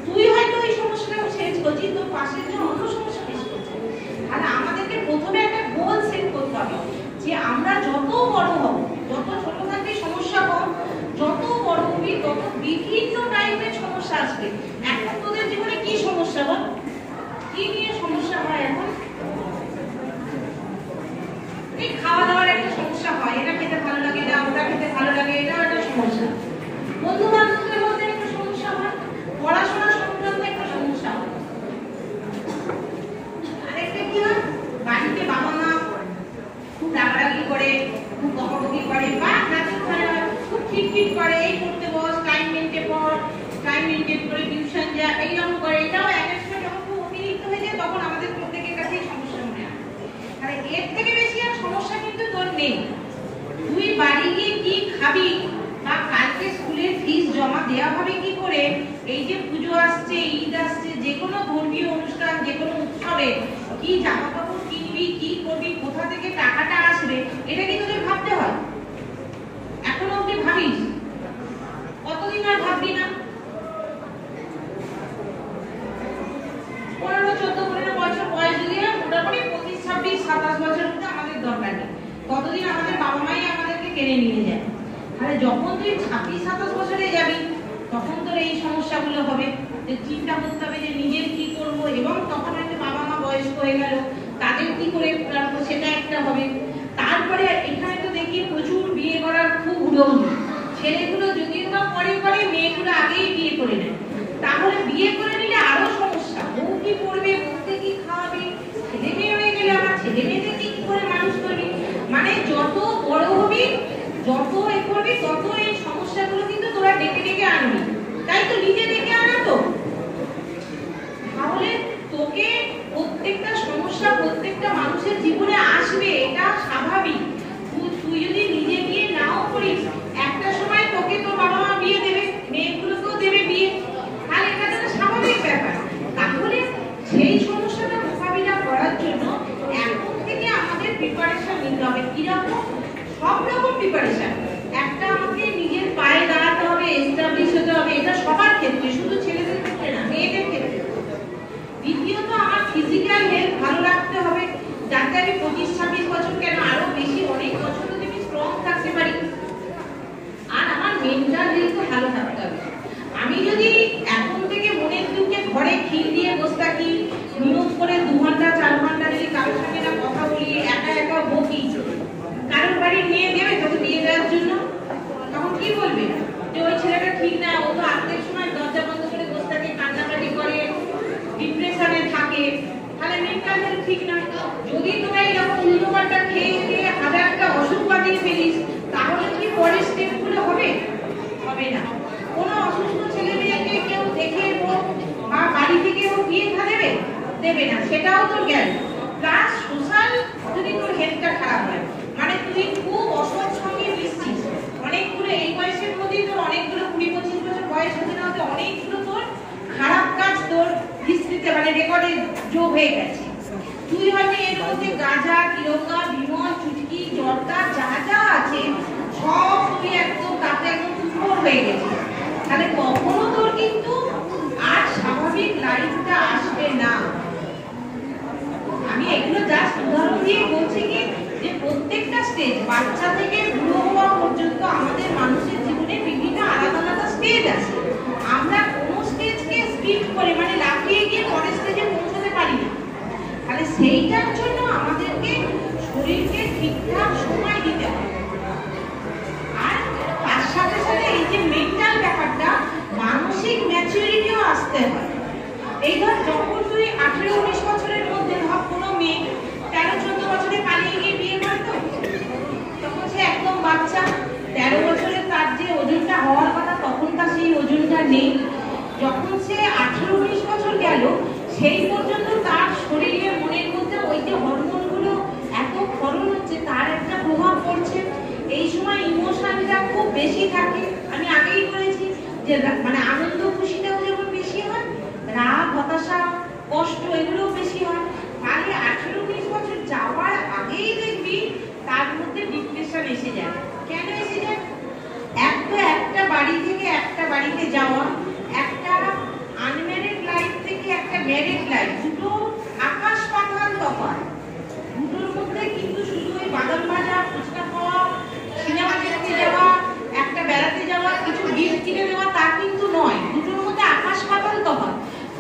তুই হয়তো এই সমস্যাটা ফেস করছিস, তোর পাশের যে অন্য সমস্যা ফেস করছে। আর আমাদেরকে প্রথমে একটা গোল সেট করতে হবে যে আমরা যত বড় হব, যত ছোট থাকবে সমস্যা কম, যত বড় হবি তত বিভিন্ন টাইপের সমস্যা আসবে। এখন তোদের জীবনে কি সমস্যা বল, কি নিয়ে সমস্যা হয়? এখন এই খাওয়া দাওয়ার একটা সমস্যা হয়, এটা খেতে ভালো লাগে না, ওটা খেতে ভালো লাগে, এটা একটা সমস্যা। বন্ধু বান্ধবদের মধ্যে একটা সমস্যা হয়, পড়াশোনা সংক্রান্ত একটা সমস্যা হয়। আরেকটা কি হয়, বাড়িতে বাবা মা খুব রাগারাগি করে, খুব বকাবকি করে, বা খুব খিটখিট করে, এই করতে বস, টাইম মেনটেন কর, টাইম মেনটেন করে টিউশন যা, এইরকম করে। এটাও এক এক সময় যখন খুব অতিরিক্ত হয়ে যায় তখন আমাদের নেই। তুই বাড়ি গিয়ে কি খাবি, বা কালকে স্কুলের ফিস জমা দেওয়া হবে কি করে, এই যে পুজো আসছে, ঈদ আসছে, যে কোনো ধর্মীয় অনুষ্ঠান, যে কোনো উৎসবে কি জামা কাপড় কিনবি, কি করবি, কোথা থেকে টাকাটা আসবে, এটা কি তোদের ভাবতে হয়? এখনো অব্দি ভাবিস? কতদিন আর ভাববি না? 15-14 বছর বয়স যদি মোটামুটি 25-26-27 বছরের মধ্যে আমাদের দরকার নেই, ততদিন আমাদের বাবা মাই আমাদেরকে কেড়ে নিয়ে যায়। তাহলে যখন তুই 26-27 বছরে যাবি, তখন তোর এই সমস্যাগুলো হবে, যে চিন্তা করতে হবে যে নিজের কি করব, এবং তখন হয়তো বাবা মা বয়স্ক হয়ে গেল, তাদের কি করে রাখবো, সেটা একটা হবে। তারপরে এখানে তো দেখি প্রচুর বিয়ে করার খুব উদ্যোগ, ছেলেগুলো যদিও বা পরে করে, মেয়েগুলো আগেই বিয়ে করে নেয়। তাহলে বিয়ে করে নিলে আরো সমস্যা, বউ কি করবে, বউকে কি খাওয়াবে, ছেলে মেয়ে হয়ে গেলে আমার ছেলে মেয়েদেরকে কি করে মানুষ করবি, মানে যত বড় হবি, যত এ করবি, তত এই সমস্যাগুলো কিন্তু তোরা ডেকে ডেকে আনবি। তাই তো নিজে ডেকে আনা তো। তাহলে তোকে প্রত্যেকটা সমস্যা প্রত্যেকটা মানুষের জীবনে আসবে, এটা স্বাভাবিক। তুই যদি নিজে বিয়ে নাও করিস, একটা সময় তোকে তোর বাবা মা বিয়ে দেবে, মেয়েগুলোকেও দেবে বিয়ে, তাহলে এটা তো স্বাভাবিক ব্যাপার। তাহলে সেই সমস্যাটা মোকাবিলা করার জন্য এখন থেকে আমাদের প্রিপারেশন নিতে হবে। কিরকম? সব রকম প্রিপারেশন। একটা আমাকে নিজের পায়ে দাঁড়াতে হবে, এস্টাবলিশ হতে হবে, এটা সবার ক্ষেত্রে, শুধু ছেলেদের ক্ষেত্রে না, মেয়েদের ক্ষেত্রে। দ্বিতীয়ত আমার ফিজিক্যাল হেলথ ভালো রাখতে হবে, যাতে আমি 25-26 বছর কেন আরো বেশি, অনেক বছর যদি আমি স্ট্রং থাকতে পারি। আর আমার মেন্টাল হেলথ ভালো থাকতে হবে। আমি যদি এখন থেকে মনের দুঃখে ঘরে খিল দিয়ে বসে থাকি, নিয়োগ করে 2 ঘন্টা 4 ঘন্টা যদি কারোর সঙ্গে না কথা বলি, একা একা বকি, কারোর বাড়ির মেয়ে দেবে তোকে বিয়ে দেওয়ার জন্য, তখন কি বলবে যে ওই ছেলেটা ঠিক না, ও তো আজকের সময় দরজা বন্ধ করে বসে থাকে, কান্নাকাটি করে, ডিপ্রেশনে থাকে, তাহলে মেন্টাল হেলথ ঠিক না। যদি তোরা এরকম উল্টোপাল্টা খেয়ে খেয়ে হাজারটা অসুখ বাঁধিয়ে ফেলিস, তাহলে কি পরের স্টেপগুলো হবে? হবে না। কোনো অসুস্থ ছেলে মেয়েকে কেউ দেখে হোক বা বাড়ি থেকে হোক বিয়ে দেবে দেবে না, সেটাও তোর গেল। প্লাস সোশ্যাল যদি তোর হেলথটা খারাপ হয়, মানে তুই খুব অসৎ সঙ্গে মিশছিস, অনেকগুলো এই বয়সের মধ্যেই তোর অনেকগুলো 20-25 বছর বয়স হতে না হতে অনেকগুলো তোর খারাপ কাজ তোর হিস্ট্রিতে, মানে রেকর্ডে যোগ হয়ে গেছে। তুই হয়তো এর মধ্যে গাঁজা, তিরঙ্গা, বিমল, চুটকি, জর্দা যা যা আছে সব তুই একদম তাতে একদম উপর হয়ে গেছে। তাহলে কখনো তোর কিন্তু আর স্বাভাবিক লাইফটা আসবে না। আমি এগুলো জাস্ট উদাহরণ দিয়ে বলছি কি, যে প্রত্যেকটা স্টেজ, বাচ্চা থেকে বুড়ো হওয়া পর্যন্ত আমাদের মানুষের জীবনে বিভিন্ন আলাদা আলাদা স্টেজ আছে। আমরা কোনো স্টেজকে স্কিপ করে, মানে লাফিয়ে গিয়ে পরের স্টেজে পৌঁছতে পারি না। তাহলে সেইটার জন্য আমাদেরকে শরীরকে ঠিকঠাক সময় দিতে হবে। আর তার সাথে সাথে এই যে মেন্টাল ব্যাপারটা, মানসিক ম্যাচুরিটিও আসতে হয়। এই ধর যখন তুই 18-19 বছরের মধ্যে ভাব কোনো মেয়ে 13-14 বছরে পালিয়ে গিয়ে বিয়ে করে, তো তখন সে একদম বাচ্চা, 13 বছরে তার যে ওজনটা হওয়ার কথা তখন তার সেই ওজনটা নেই। যখন সে 18-19 বছর গেল, সেই পর্যন্ত তার শরীরে মনের মধ্যে ওই যে হরমোনগুলো এত ক্ষরণ হচ্ছে, তার একটা প্রভাব পড়ছে। এই সময় ইমোশনটা খুব বেশি থাকে। আমি আগেই বলেছি যে মানে আনন্দ খুশিটাও যেমন বেশি হয়, রাগ, হতাশা, কষ্ট এগুলোও বেশি হয়। তাহলে 18-19 বছর যাওয়ার আগেই দেখবি তার মধ্যে ডিপ্রেশন এসে যায়। কেন এসে যায়? একটা বাড়ি থেকে একটা বাড়িতে যাওয়া, একটা আনম্যারিড লাইফ থেকে একটা ম্যারিড লাইফ, দুটো আকাশ পাতাল তফাৎ। দুটোর মধ্যে কিন্তু শুধু ওই বাদাম ভাজা, ফুচকা খাওয়া, সিনেমা দেখতে যাওয়া, একটা বেড়াতে যাওয়া, কিছু গিফট কিনে দেওয়া, তা কিন্তু নয়। দুটোর মধ্যে আকাশ পাতাল তফাৎ।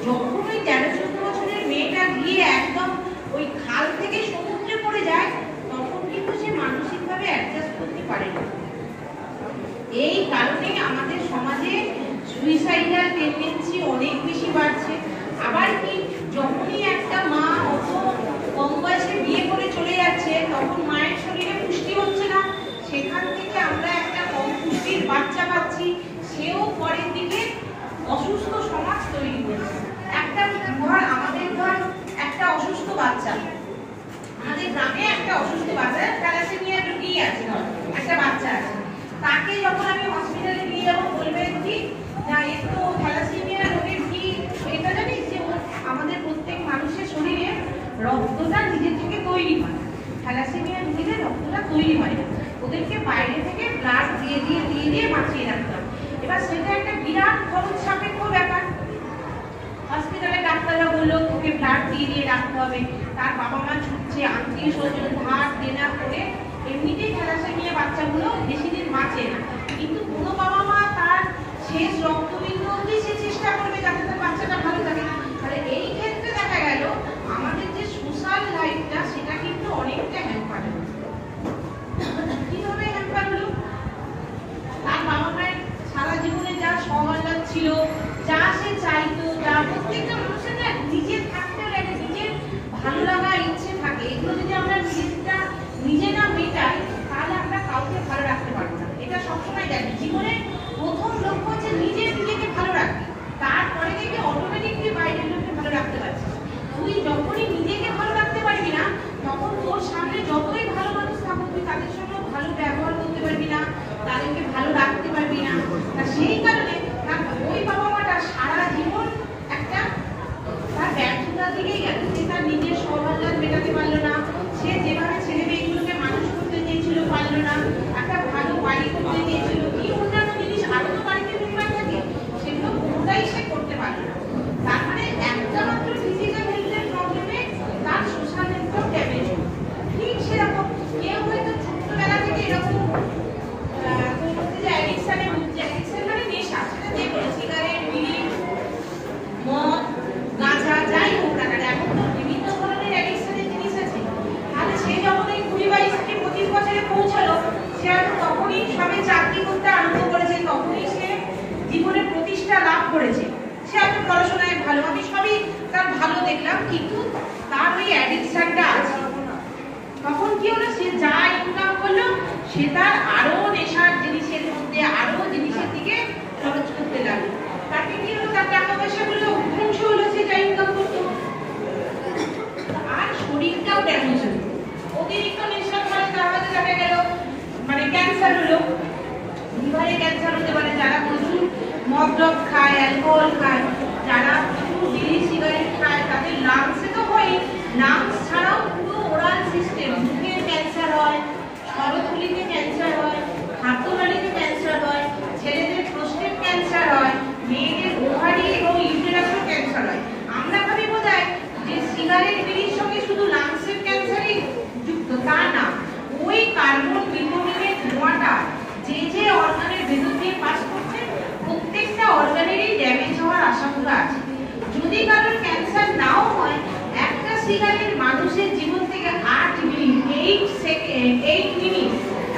যখন ওই 13-14 বছরের মেয়েটা গিয়ে একদম ওই খাল থেকে সমুদ্রে পড়ে যায়, তখন কিন্তু সে মানসিকভাবে অ্যাডজাস্ট করতে পারে না। এই কারণে আমাদের সমাজে সুইসাইডাল টেন্ডেন্সি অনেক বেশি বাড়ছে। আবার কি, যখনই একটা মা অত কম বয়সে বিয়ে করে চলে যাচ্ছে, তখন মায়ের শরীরে পুষ্টি হচ্ছে না, সেখান থেকে আমরা একটা কম পুষ্টির বাচ্চা পাচ্ছি, সেও পরের দিকে অসুস্থ সমাজ তৈরি করছে। একটা ধর আমাদের একটা অসুস্থ বাচ্চা, আমাদের গ্রামে একটা অসুস্থ বাচ্চা থ্যালাসেমিয়া রোগী আছে, একটা বাচ্চা আছে, তাকে যখন আমি হসপিটালে নিয়ে যাবো বলবে কি না এর তো থ্যালাসেমিয়া রোগের কি, এটা জানিস যে আমাদের প্রত্যেক মানুষের শরীরে রক্তটা নিজের থেকে তৈরি হয়, থ্যালাসেমিয়া রোগীদের রক্তটা তৈরি হয় না, ওদেরকে বাইরে থেকে ব্লাড দিয়ে বাঁচিয়ে রাখতে হবে। এবার সেটা একটা বিরাট খরচ সাপেক্ষ ব্যাপার। হসপিটালে ডাক্তাররা বললো ওকে ব্লাড দিয়ে রাখতে হবে, তার বাবা মা ছুটছে, আত্মীয় স্বজন ধার দেনা করে এমনিতেই থ্যালাসেমিয়া বাচ্চাগুলো বেশি দিন বাঁচে না, কিন্তু কোনো বাবা মা তার শেষ রক্তবিন্দু অবধি সে চেষ্টা করবে যাতে তার বাচ্চাটা ভালো থাকে। তাহলে এই ক্ষেত্রে দেখা গেল আমাদের যে সোশ্যাল লাইফটা সেটা কিন্তু অনেকটা হ্যাম্পার হলো। কিভাবে হ্যাম্পার হলো? তার বাবা মায়ের সারা জীবনে যা সহল্লাদ ছিল, যা সে চাইতো, যা প্রত্যেকটা মানুষের না নিজের থাকতে হলে নিজের ভালো লাগা ইচ্ছে থাকে, এগুলো যদি আমরা নিজে না মেটাই তাহলে আমরা কাউকে ভালো রাখতে পারবো না। এটা সবসময় জানি জীবনের প্রথম লক্ষ্য হচ্ছে নিজেকে ভালো রাখবি, তারপরে দেখবি অটোমেটিকলি বাইরের লোককে ভালো রাখতে পারছিস। তুই যখনই নিজেকে ভালো রাখতে পারবি না তখন তোর সামনে যতই ভালো মানুষ থাকুক তুই তাদের সঙ্গে ভালো ব্যবহার করতে পারবি না, তাদেরকে ভালো রাখতে পারবি না। সেই কারণে ওই বাবা মাটা সারা জীবন একটা তার ব্যর্থতার দিকেই গেল, সে তার নিজের সহল্লাদ মেটাতে পারলো না, সে যেভাবে ছেলে মেয়েগুলোকে মানুষ করতে চেয়েছিল পারলো না, একটা ভালো বাড়ি করতে চেয়েছিল, কি অন্যান্য জিনিস আরো তো বাড়িতে পরিবার থাকে সেগুলো কোনোটাই সে করতে পারলো না। তার মানে একটা মাত্র ফিজিক্যাল হেলথের প্রবলেমে তার সোশ্যাল হেলথও ড্যামেজ হলো। ঠিক সেরকম কেউ হয়তো ছোট্টবেলা থেকে এরকম যে অ্যাডিকশনে ভুগছে, অ্যাডিকশন মানে নেশা, সেটা যে কোনো সিগারেট, বিড়ি, মদ, গাঁজা যাই হোক না কেন, এখন তো বিভিন্ন ধরনের অ্যাডিকশনের জিনিস আছে। তাহলে সে যখন এই 20-22 থেকে 25 বছরে পৌঁছালো, সে হয়তো তখনই সবে চাকরি করতে আরম্ভ করেছে, তখনই সে জীবনে প্রতিষ্ঠা লাভ করেছে, সে হয়তো পড়াশোনায় ভালো, আমি সবই তার ভালো দেখলাম, কিন্তু তার ওই অ্যাডিকশনটা আছে। তখন কি হলো, সে যা ইনকাম করলো সে তার আরো নেশার জিনিসের মধ্যে আরো জিনিসের দিকে খরচ করতে লাগলো। তাকে কি হলো, তার টাকা পয়সাগুলো ধ্বংস হলো, সে যা ইনকাম করতো, আর শরীরটাও ড্যামেজ হলো। অতিরিক্ত নেশার ফলে তার হয়তো দেখা গেল মানে ক্যান্সার হলো, লিভারে ক্যান্সার হতে পারে, যারা প্রচুর মদ খায়, অ্যালকোহল খায়, যারা প্রচুর বিড়ি সিগারেট খায় তাদের লাংসে তো হয়, লাংস ছাড়াও পুরো ওরাল সিস্টেম, মুখের ক্যান্সার হয়, সরথুলিতে ক্যান্সার হয়, হাতনালীতে ক্যান্সার হয়, ছেলেদের প্রোস্টেট ক্যান্সার হয়, মেয়েদের ওভারি এবং ইউটেরাসের ক্যান্সার হয়। আমরা ভাবি বোধহয় যে সিগারেট বিড়ির সঙ্গে শুধু লাংসের ক্যান্সারই যুক্ত, তা না। ওই কার্বন বিটুমিনের ধোঁয়াটা যে অর্গানের ভেতর দিয়ে পাস করছে প্রত্যেকটা অর্গানেরই ড্যামেজ হওয়ার আশঙ্কা আছে। যদি কারোর ক্যান্সার নাও হয়, একটা সিগারেট মানুষের জীবন থেকে 8 মিনিট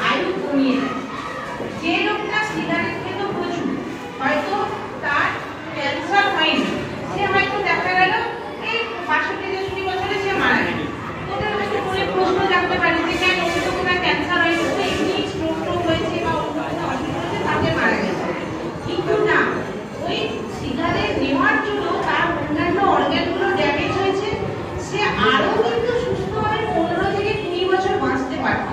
আয়ু কমিয়ে দেয়। যে লোকটা সিগারেট খেত প্রচুর, হয়তো তার ক্যান্সার হয়নি, সে হয়তো দেখা গেল এই 65-63 বছরে সে মারা গেল। তোদের হয়তো মনে প্রশ্ন জানতে পারে যে কেন ওই তো কোনো ক্যান্সার হয়নি, তো এমনি স্ট্রোক হয়েছে বা অন্য কোনো অসুবিধা হয়েছে তাকে মারা গেছে। কিন্তু না, ওই সিগারেট নেওয়ার জন্য তার অন্যান্য অর্গানগুলো ড্যামেজ হয়েছে, সে আরো কিন্তু সুস্থভাবে 15 থেকে 20 বছর বাঁচতে পারত।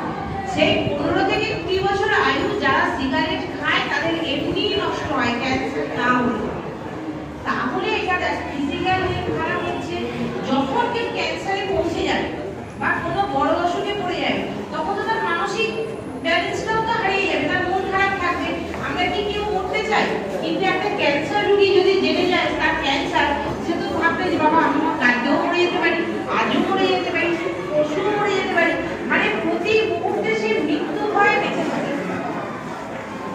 সেই 15 থেকে 20 বছর আয়ু যারা সিগারেট খায় তাদের এমনি নষ্ট হয়, ক্যান্সার না হলে। তাহলে এটা ফিজিক্যাল হেলথ খারাপ হচ্ছে, যখন কেউ ক্যান্সারে পৌঁছে যাবে বা কোনো বড় অসুখে পড়ে যাবে তখন তো তার মানসিক ব্যালেন্সটাও তো হারিয়ে যাবে, তার মন খারাপ থাকবে। আমরা কি কেউ মরতে চাই? কিন্তু একটা ক্যান্সার রোগী যদি জেনে যায় তার ক্যান্সার, সে তো ভাববে যে বাবা আমি কালকেও মরে যেতে পারি, আজও মরে যেতে পারি, পরশুও মরে যেতে পারি, মানে প্রতি মুহূর্তে সে মৃত্যু ভয়ে বেঁচে থাকে।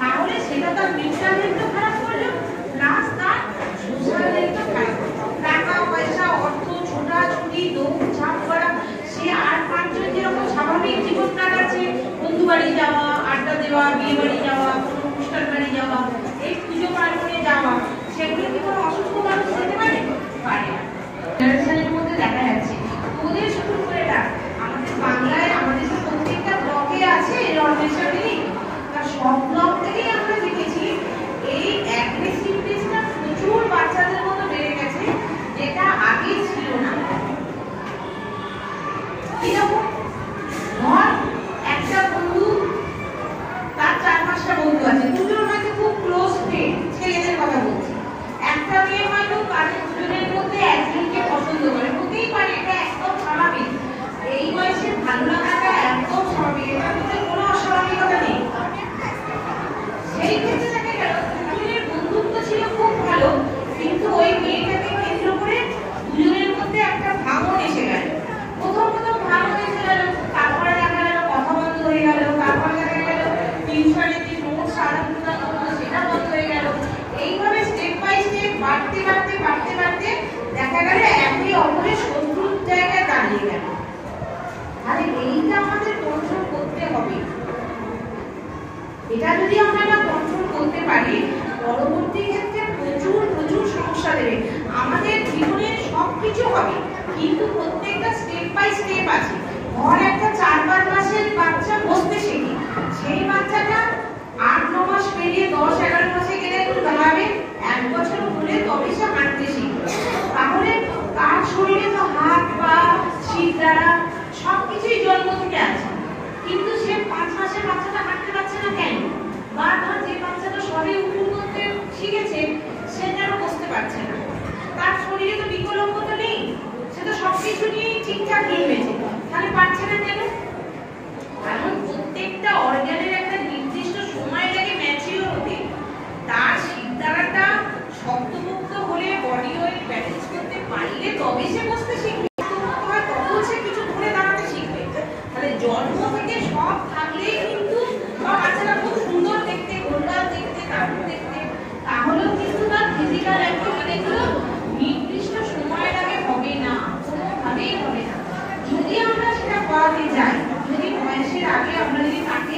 তাহলে সেটা তার মেন্টাল হেলথ খারাপ করলো, প্লাস তার সোশ্যাল হেলথ খারাপ। টাকা পয়সা, অর্থ, ছোটাছুটি, দৌড়ঝাঁপ করা, সে আর 5 জন যেরকম স্বাভাবিক জীবন কাটাচ্ছে, বন্ধু বাড়ি যাওয়া, আড্ডা দেওয়া, বিয়ে বাড়ি যাওয়া, কোনো অনুষ্ঠান বাড়ি যাওয়া, এই পুজো পার্বণে যাওয়া, সেগুলো কি কোনো অসুস্থ মানুষ যেতে পারে? পারে না। এটা যদি আমরা না কন্ট্রোল করতে পারি, পরবর্তী ক্ষেত্রে প্রচুর প্রচুর সমস্যা দেবে। আমাদের জীবনে সবকিছু হবে, কিন্তু প্রত্যেকটা স্টেপ বাই স্টেপ আছে। ধর একটা 4-5 মাসের বাচ্চা বসতে শেখে, সেই বাচ্চাটা 8-9 মাস পেরিয়ে 10-11 মাসে গেলে একটু দাঁড়াবে, 1 বছর হলে তবে সে হাঁটতে শিখবে। তাহলে তার শরীরে তো হাত পা শিরদাঁড়া সবকিছুই জন্ম থেকে আছে, কিন্তু সে 5 মাসের বাচ্চাটা হাঁটতে পারছে না কেন? বা ধর যে বাচ্চাটা সবই উঠুন করতে শিখেছে সে যেন বসতে পারছে না, তার শরীরে তো বিকল্প তো নেই, সে তো সবকিছু নিয়েই ঠিকঠাক জন্মেছে, তাহলে পারছে না কেন? কারণ প্রত্যেকটা অর্গানের একটা নির্দিষ্ট সময় লাগে ম্যাচিওর হতে। তার শিরদাঁড়াটা শক্তপোক্ত হলে, বডি ওয়েট ব্যালেন্স করতে পারলে তবে সে বসতে শিখবে, তখন সে কিছু ধরে দাঁড়াতে শিখবে। তাহলে জন্ম থেকে সব থাকলেই কিন্তু বাচ্চাটা খুব সুন্দর দেখতে, গোলগাল দেখতে, দারুণ দেখতে, তাহলেও কিন্তু তার ফিজিক্যাল অ্যাক্টিভিটিগুলো নির্দিষ্ট সময়ের আগে হবে না, কোনোভাবেই হবে না। যদি আমরা সেটা করাতে যাই, যদি বয়সের আগে আমরা যদি তাকে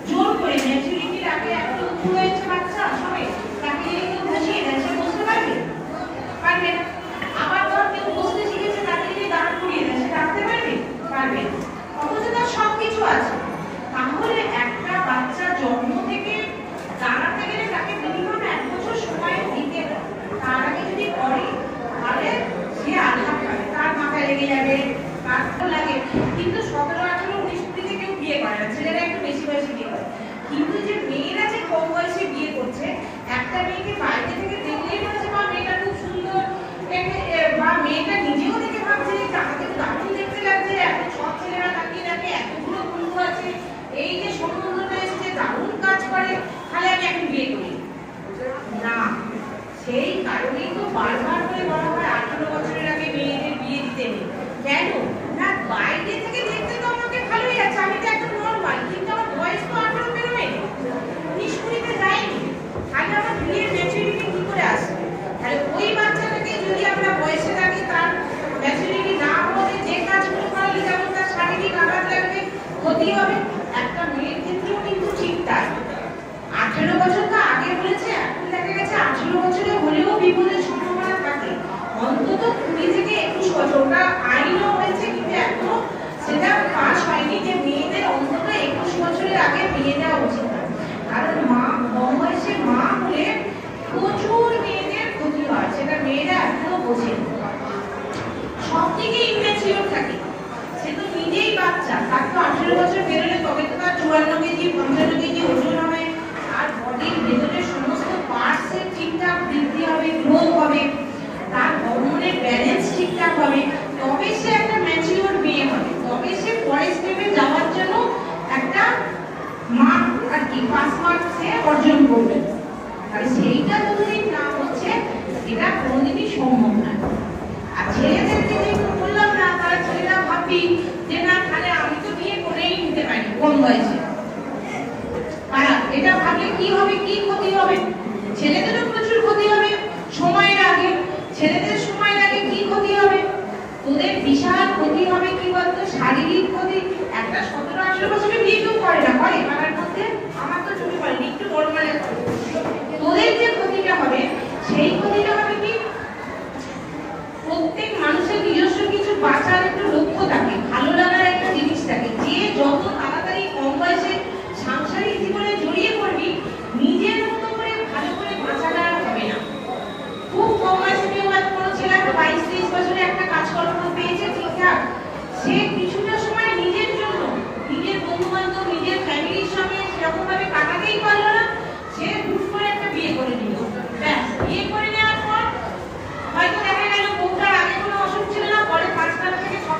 জোর করে ম্যাচুরিটির আগে একটু উঁচু হয়েছে বাচ্চা সবে, তাকে যদি কেউ বসিয়ে দেয় সে বসতে পারবে? পারবে না। আবার ধর কেউ বসতে শিখেছে, তাকে যদি দাঁড় করিয়ে দেয় সে দাঁড়াতে পারবে? পারবে না। অথচ তার সবকিছু আছে। তাহলে একটা বাচ্চা জন্ম থেকে দাঁড়াতে গেলে তাকে মিনিমাম 1 বছর সময় দিতে হবে। তার আগে যদি করে তাহলে সে আঘাত পাবে, তার মাথায় লেগে যাবে, তার তো লাগে। কিন্তু 17, 18, 19 কুড়িতে কেউ বিয়ে করে না, ছেলেরা একটু বেশি বয়সে বিয়ে করে। কিন্তু যে মেয়েরা যে কম বয়সে বিয়ে করছে, একটা মেয়েকে বাইরে থেকে দেখলেই মনে হচ্ছে বা মেয়েটা খুব সুন্দর, বা মেয়েটা নিজেও দেখে ভাবছে যে আমাকে দারুণ দেখতে লাগছে, এত সব ছেলেরা তাকিয়ে রাখে, এতগুলো বন্ধু আছে, এই যে সম্বন্ধটা এসেছে দারুণ কাজ করে, তাহলে আমি এখন বিয়ে করি না। সেই কারণেই তো বারবার করে বলা হয় 18 বছরের আগে মেয়েদের বিয়ে দিতে নেই। কেন না? বাইরে থেকে দেখতে তো আমাকে ভালোই আছে, আমি তো একদম নর্মাল, কিন্তু আমার বয়স তো 18 পেরোয়, 19-20-তে যায়নি, তাহলে আমার বিয়ের ম্যাচুরিটি কি করে আসবে? তাহলে ওই বাচ্চাটাকে যদি আমরা বয়সের আগে তার ম্যাচুরিটি না হতে যে কাজগুলো করালে যেমন তার শারীরিক আঘাত লাগবে, ক্ষতি হবে, একটা মেয়ের ক্ষেত্রেও কিন্তু ঠিক তাই। 18 বছর তো আগে বলেছে, এখন দেখা গেছে 18 বছরে হলেও বিপদের সম্ভাবনা থাকে, অন্তত 20 থেকে 21 বছর। ওটা আইনও হয়েছে, কিন্তু এখনো সেটা পাস হয়নি যে মেয়েদের অন্তত 21 বছরের আগে বিয়ে দেওয়া উচিত না। কারণ কম বয়সে মা হলে প্রচুর মেয়েদের ক্ষতি হয়, সেটা মেয়েরা এখনো বোঝে। সব থেকে ইম্যাচিওর থাকে, সে তো নিজেই বাচ্চা, তার তো 18 বছর পেরোলে তবে তো তার 54 কেজি 55 কেজি ওজন হবে, আর বডির ভেতরের সমস্ত পার্টসের ঠিকঠাক বৃদ্ধি হবে, গ্রো হবে, তার হরমোনের ব্যালেন্স ঠিকঠাক হবে, তবে সে একটা ম্যাচিওর মেয়ে হবে, তবে সে পরের স্টেপে যাওয়ার জন্য একটা মার্ক আর কি পাস মার্ক সে অর্জন করবে। আর সেইটা যতদিন না হচ্ছে এটা কোনোদিনই সম্ভব না। আর ছেলেদেরকে যে বললাম না, তারা ছেলেরা ভাবি যে না তাহলে আমি তো বিয়ে করেই নিতে পারি কম বয়সে, আর এটা ভাবলে কি হবে, কি ক্ষতি হবে? ছেলেদেরও প্রচুর ক্ষতি হবে সময়ের আগে। ছেলেদের সময়ের আগে কি ক্ষতি হবে? তোদের বিশাল ক্ষতি হবে। কি বলতো? শারীরিক ক্ষতি। একটা 17-18 বছরের বিয়ে কেউ করে না, করে পাড়ার মধ্যে? আমার তো চুরি করেনি, একটু নরমালে করে। তোদের যে ক্ষতিটা হবে সেই ক্ষতিটা হবে কি? প্রত্যেক মানুষের নিজস্ব কিছু বাঁচার একটু লক্ষ্য থাকে, ভালো লাগার একটা জিনিস থাকে, যে যত তাড়াতাড়ি কম বয়সে সাংসারিক জীবনে জড়িয়ে পড়বি, নিজের মতো করে ভালো করে বাঁচাটা হবে না। খুব কম বয়সে কেউ কোনো ছেলে 22-23 বছরে একটা কাজকর্ম পেয়েছে ঠিকঠাক, সে কিছুটা সময় নিজের জন্য, নিজের বন্ধু বান্ধব, নিজের ফ্যামিলির সঙ্গে সেরকম ভাবে কাটাতেই পারলো না, সে হুট করে একটা বিয়ে করে নিল। ব্যাস, বিয়ে করে নেওয়ার পর হয়তো দেখা গেল বউটার আগে কোনো অসুখ ছিল না, পরে 5 থেকে 6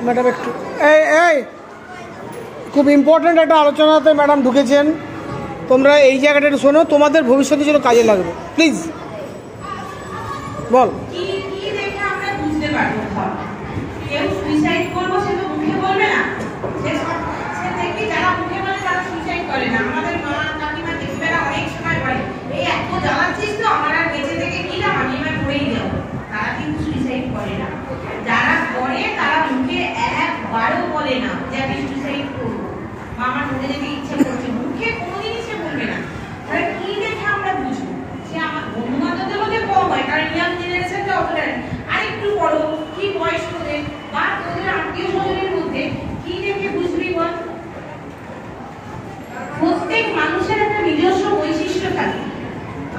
ম্যাডাম একটু এই এই খুব ইম্পর্ট্যান্ট একটা আলোচনাতে ম্যাডাম ঢুকেছেন, তোমরা এই জায়গাটা একটু শোনো, তোমাদের ভবিষ্যতে যেন কাজে লাগবে, প্লিজ বল। কি কি দেখে আমরা বুঝতে পারবো কেউ সুইসাইড করবো সে তো মুখে বলবে না, সে দেখি যারা মুখে বলে তারা সুইসাইড করে না। আমাদের মা কাকিমা দেখবেরা অনেক সময় বলে এই এত জ্বালাচ্ছিস তো আমার আর বেঁচে থেকে কি না, আমি এবার মরেই যাবো। তারা কিন্তু সুইসাইড করে না। যারা করে তারা মুখে একবারও বলে না যে আমি সুইসাইড করবো বা আমার মনে যেতে ইচ্ছে করছে, মুখে কোনোদিনই সে বলবে না। তাহলে কি দেখে আমরা বুঝবো? সে আমার বন্ধু বান্ধবদের মধ্যে কম হয়, কারণ ইয়াং জেনারেশনটা অতটা আরেকটু বড় কি বয়স তোদের বা তোদের আত্মীয় স্বজনের মধ্যে কি দেখে বুঝবি বল? প্রত্যেক মানুষের একটা নিজস্ব বৈশিষ্ট্য থাকে।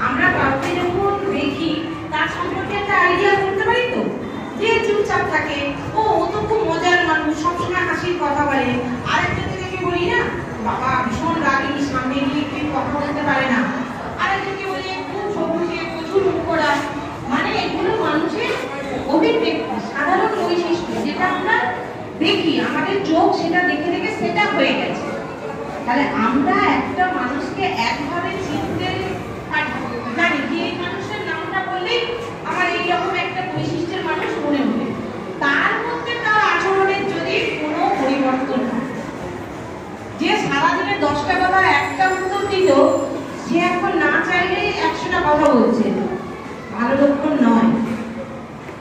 আমরা কাউকে যখন দেখি তার সম্পর্কে একটা আইডিয়া করতে পারি তো, যে চুপচাপ থাকে ও তো খুব মজার মানুষ, সবসময় হাসির কথা বলে। আরেকজনকে দেখে বলি না বাবা ভীষণ রাগী, সামনে গিয়ে কেউ কথা বলতে পারে না। আরেকজনকে বলি খুব সবুজে প্রচুর মুখ করা। মানে এগুলো মানুষের অভিব্যক্তি, সাধারণ বৈশিষ্ট্য, যেটা আমরা দেখি, আমাদের চোখ সেটা দেখে দেখে সেটা হয়ে গেছে। তাহলে আমরা একটা মানুষকে একভাবে চিনতে পারি, জানি যে এই মানুষের নামটা বললেই আমার এইরকম একটা বৈশিষ্ট্যের মানুষ মনে হবে। তার মধ্যে তার আচরণের যদি কোনো পরিবর্তন হয়, যে সারাদিনে 10টা কথা একটা উত্তর দিত সে এখন না চাইলেই 100টা কথা বলছে, ভালো লক্ষণ নয়।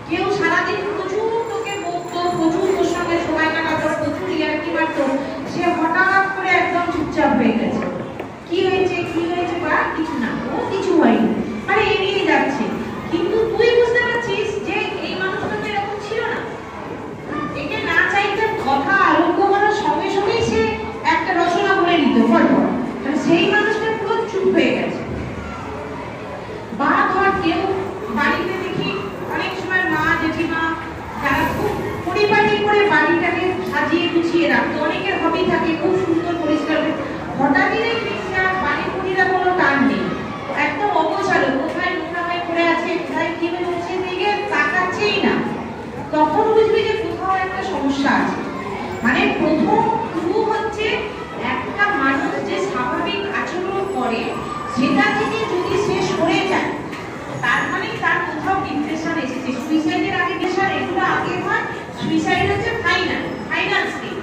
কেউ সারাদিন প্রচুর তোকে বলতো, প্রচুর তোর সঙ্গে সময় কাটাতো, প্রচুর ইয়ার্কি মারতো, সে হঠাৎ করে একদম চুপচাপ হয়ে গেছে। কি হয়েছে কি হয়েছে বা কিছু না, ও কিছু হয়নি, মানে এড়িয়ে যাচ্ছে। কিন্তু তুই বুঝতে পারছিস যে এই মানুষটা তো এরকম ছিল না। একে না চাইতে কথা আরম্ভ করার সঙ্গে সঙ্গেই সে একটা রচনা বলে নিত পরপর, সেই মানুষটা পুরো চুপ হয়ে গেছে। বা ধর কেউ বাড়িতে দেখি অনেক সময় মা জেঠিমা যারা খুব পরিপাটি করে বাড়িটাকে সাজিয়ে গুছিয়ে রাখতো, অনেকের হবি থাকে খুব সুন্দর পরিষ্কার, হঠাৎই দেখি বাড়ির পুরিরা কোনো টান নেই, একদম অপসারো, কোথায় নোংরা হয়ে পড়ে আছে, কোথায় কি হচ্ছে দিকে তাকাচ্ছেই না। তখন বুঝবি যে কোথাও একটা সমস্যা আছে। মানে প্রথম ক্লু হচ্ছে একটা মানুষ যে স্বাভাবিক আচরণ করে সেটা থেকে যদি সে সরে যায়, তার মানে তার কোথাও ডিপ্রেশন এসেছে। সুইসাইডের আগে ডিপ্রেশন এগুলো আগে হয়, সুইসাইড হচ্ছে ফাইনাল স্টেজ।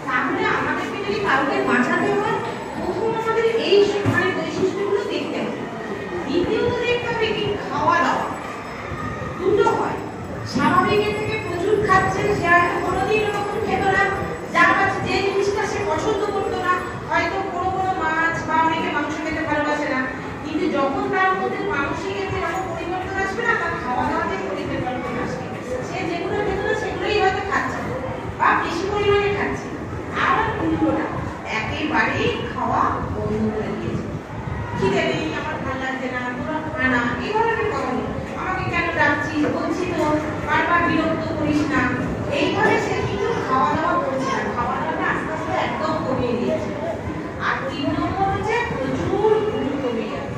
তাহলে আমাদেরকে যদি কাউকে বাঁচাতে হয় প্রথম আমাদের এই মানে বৈশিষ্ট্যগুলো দেখতে হবে। দ্বিতীয়ত দেখতে হবে কি খাওয়া দাওয়া দুটো হয়। স্বাভাবিকের থেকে প্রচুর খাচ্ছে, সে হয়তো কোনোদিন ওরকম খেত না, যার কাছে যে জিনিসটা সে পছন্দ করতো না, হয়তো কোনো কোনো মাছ বা অনেকে মাংস খেতে ভালোবাসে না, কিন্তু যখন তার মধ্যে মানসিক এরকম পরিবর্তন আসবে না, তার খাওয়া দাওয়াতে পরিবর্তন আসবে। সে যেগুলো খেত না সেগুলোই হয়তো খাচ্ছে বা বেশি পরিমাণে খাচ্ছে। আর উল্টোটা একেবারেই খাওয়া বন্ধ করে দিয়েছে, খিদে নেই, আমার ভালো লাগছে না, তোরা খা না, এই ধরনের কথা নেই, আমাকে কেন ডাকছিস, বলছি তো বারবার বিরক্ত করিস না, এইভাবে সে কিন্তু খাওয়া দাওয়া করছে না, খাওয়া দাওয়াটা আস্তে আস্তে একদম কমিয়ে দিয়েছে। আর 3 নম্বর হচ্ছে প্রচুর ঘুম কমে যাবে।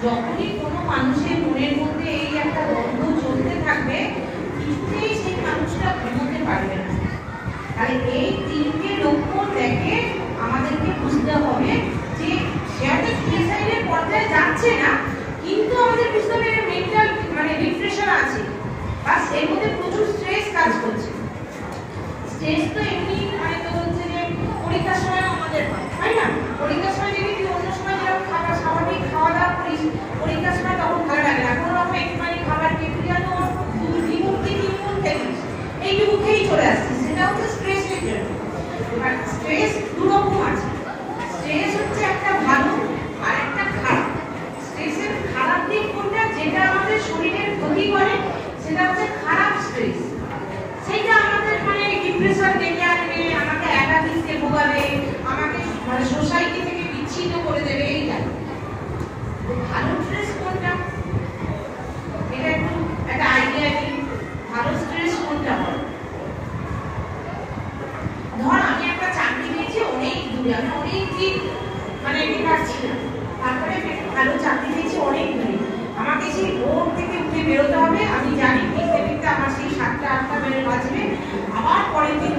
যখনই কোনো মানুষের মনের মধ্যে এই একটা দ্বন্দ্ব চলতে থাকবে, কিছুতেই সেই মানুষটা ঘুমোতে পারবে না। তাহলে এই 3টে লক্ষণ দেখে আমাদেরকে বুঝতে হবে যে সে হয়তো সুইসাইডের পর্যায়ে যাচ্ছে না, কিন্তু আমাদের বুঝতে হবে মেন্টাল মানে ডিপ্রেশন আছে বা এর মধ্যে প্রচুর স্ট্রেস কাজ করছে। স্ট্রেস তো এমনি মানে তো হচ্ছে যে পরীক্ষার সময় আমাদের হয়, তাই না? পরীক্ষার সময় যদি তুই অন্য সময় যেরকম খাবার স্বাভাবিক খাওয়া দাওয়া করিস, পরীক্ষার সময় তখন ভালো লাগে না, কোনো রকম একটুখানি খাবার খেয়ে তুই যেন 2 গুণ কি 3 গুণ খেতিস, এইটুকু খেয়েই চলে আসছিস, সেটা হচ্ছে স্ট্রেসের জন্য। এবার স্ট্রেস দুরকম আছে, স্ট্রেস হচ্ছে একটা ভালো আর একটা খারাপ। স্ট্রেসের খারাপ দিক কোনটা, যেটা আমাদের শরীরের ক্ষতি করে, সেটা হচ্ছে খারাপ স্ট্রেস। সেটা আমাদের মানে ডিপ্রেশন ডেকে আনবে, আমাকে একাকিত্বে ভোগাবে, আমাকে মানে সোসাইটি থেকে বিচ্ছিন্ন করে দেবে, এইটা। ভালো স্ট্রেস কোনটা, এটা একটু একটা আইডিয়া দিই। ভালো স্ট্রেস কোনটা হয়? ধর আমি একটা চাকরি পেয়েছি অনেক দূরে, আমি অনেক দিন মানে বেকার ছিলাম, তারপরে ভালো চাকরি পেয়েছি অনেক দূরে, আমাকে সেই ভোর থেকে উঠে বেরোতে হবে, আমি জানি ফিরতে ফিরতে আমার সেই 7টা 8টা বাজবে, আবার পরের দিন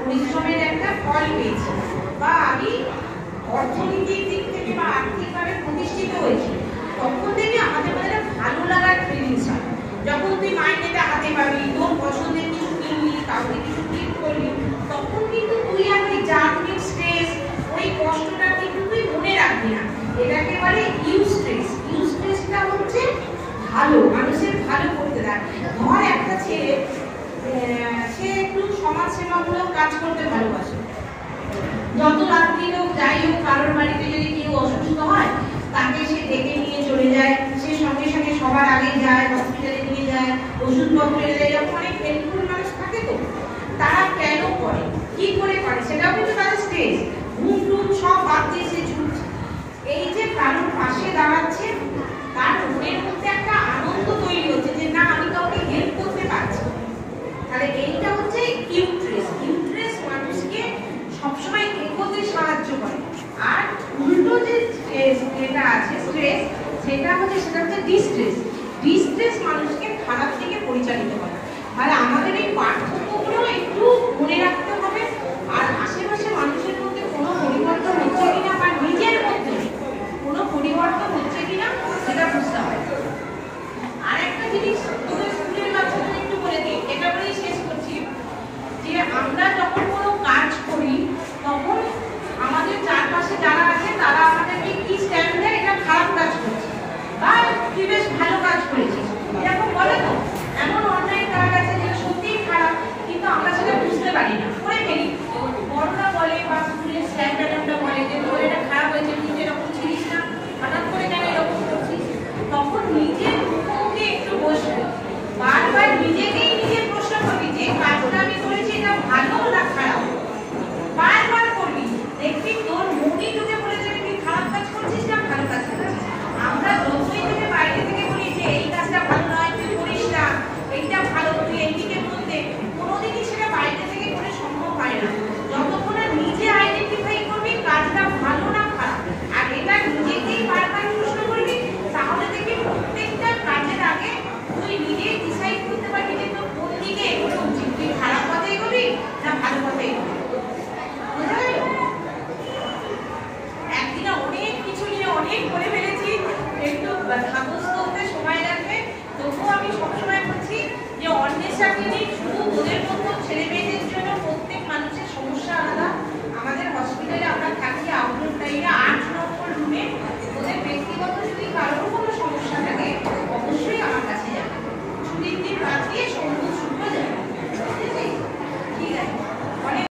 পরিশ্রমের একটা ফল পেয়েছি, বা আমি অর্থনীতির দিক থেকে বা আর্থিকভাবে প্রতিষ্ঠিত হয়েছি, তখন থেকে আমাদের মধ্যে একটা ভালো লাগার ফিলিংস হয়। যখন তুই মাইনেটা হাতে পাবি, তোর পছন্দের কিছু কিনবি, কাউকে কিছু গিফট করবি, তখন কিন্তু তুই আর ওই জার্নির স্ট্রেস, ওই কষ্টটা কিন্তু তুই মনে রাখবি না। এটাকে বলে ইউস্ট্রেস। ইউস্ট্রেসটা হচ্ছে ভালো, মানুষের ভালো করতে দেয়। ধর একটা ছেলে, সে একটু সমাজসেবামূলক কাজ করতে ভালোবাসে, যত রাত্রি হোক যাই হোক, কারোর বাড়িতে যদি কেউ অসুস্থ হয় তাকে সে ডেকে নিয়ে চলে যায়, সে সঙ্গে সঙ্গে সবার আগে যায়, হসপিটালে নিয়ে যায়, ওষুধপত্র এনে দেয়। এরকম অনেক হেল্পফুল মানুষ থাকে। তো তারা কেন করে, কি করে করে, সেটাও কিন্তু তাদের স্ট্রেস। ঘুম টুম সব বাদ দিয়ে সে ছুটছে। এই যে কারোর পাশে দাঁড়াচ্ছে, তার মনের মধ্যে একটা আনন্দ তৈরি হচ্ছে যে না, আমি কাউকে হেল্প করতে পারছি। তাহলে এইটা হচ্ছে ইউস্ট্রেস। ইউস্ট্রেস মানুষকে সবসময় এগোতে সাহায্য করে। আর উল্টো যে যেটা আছে স্ট্রেস, সেটা হচ্ছে ডিস্ট্রেস। ডিস্ট্রেস মানুষকে খারাপ দিকে পরিচালিত করে। তাহলে আমাদের এই পার্থক্যগুলো একটু মনে রাখতে হবে। আর আশেপাশে মানুষের মধ্যে কোনো পরিবর্তন হচ্ছে কিনা, বা নিজের মধ্যে কোনো পরিবর্তন হচ্ছে কিনা, সেটা বুঝতে হবে। আর একটা জিনিস তোদের স্কুলের বাচ্চাদের একটু বলে দিই, এটা বলেই শেষ করছি, যে আমরা যখন কোনো কাজ করি তখন আমাদের চারপাশে যারা আছে তারা আমাদেরকে কি স্ট্যান্ড দেয়, এটা খারাপ কাজ করছে বা তুই বেশ ভালো কাজ করেছিস, এরকম বলে। তো এমন অন্যায় কাজ আছে যেটা সত্যিই খারাপ, কিন্তু আমরা সেটা বুঝতে পারি না, করে ফেলি। বড়রা বলে বা স্কুলের স্যার ম্যাডামরা বলে যে তোর এটা খারাপ হয়েছে, তুই এরকম ছিলিস না, হঠাৎ করে কেন এরকম করছিস। তখন নিজের মুখে একটু বসবো, বারবার নিজেকেই নিজে প্রশ্ন করবি যে কাজটা আমি করেছি এটা ভালো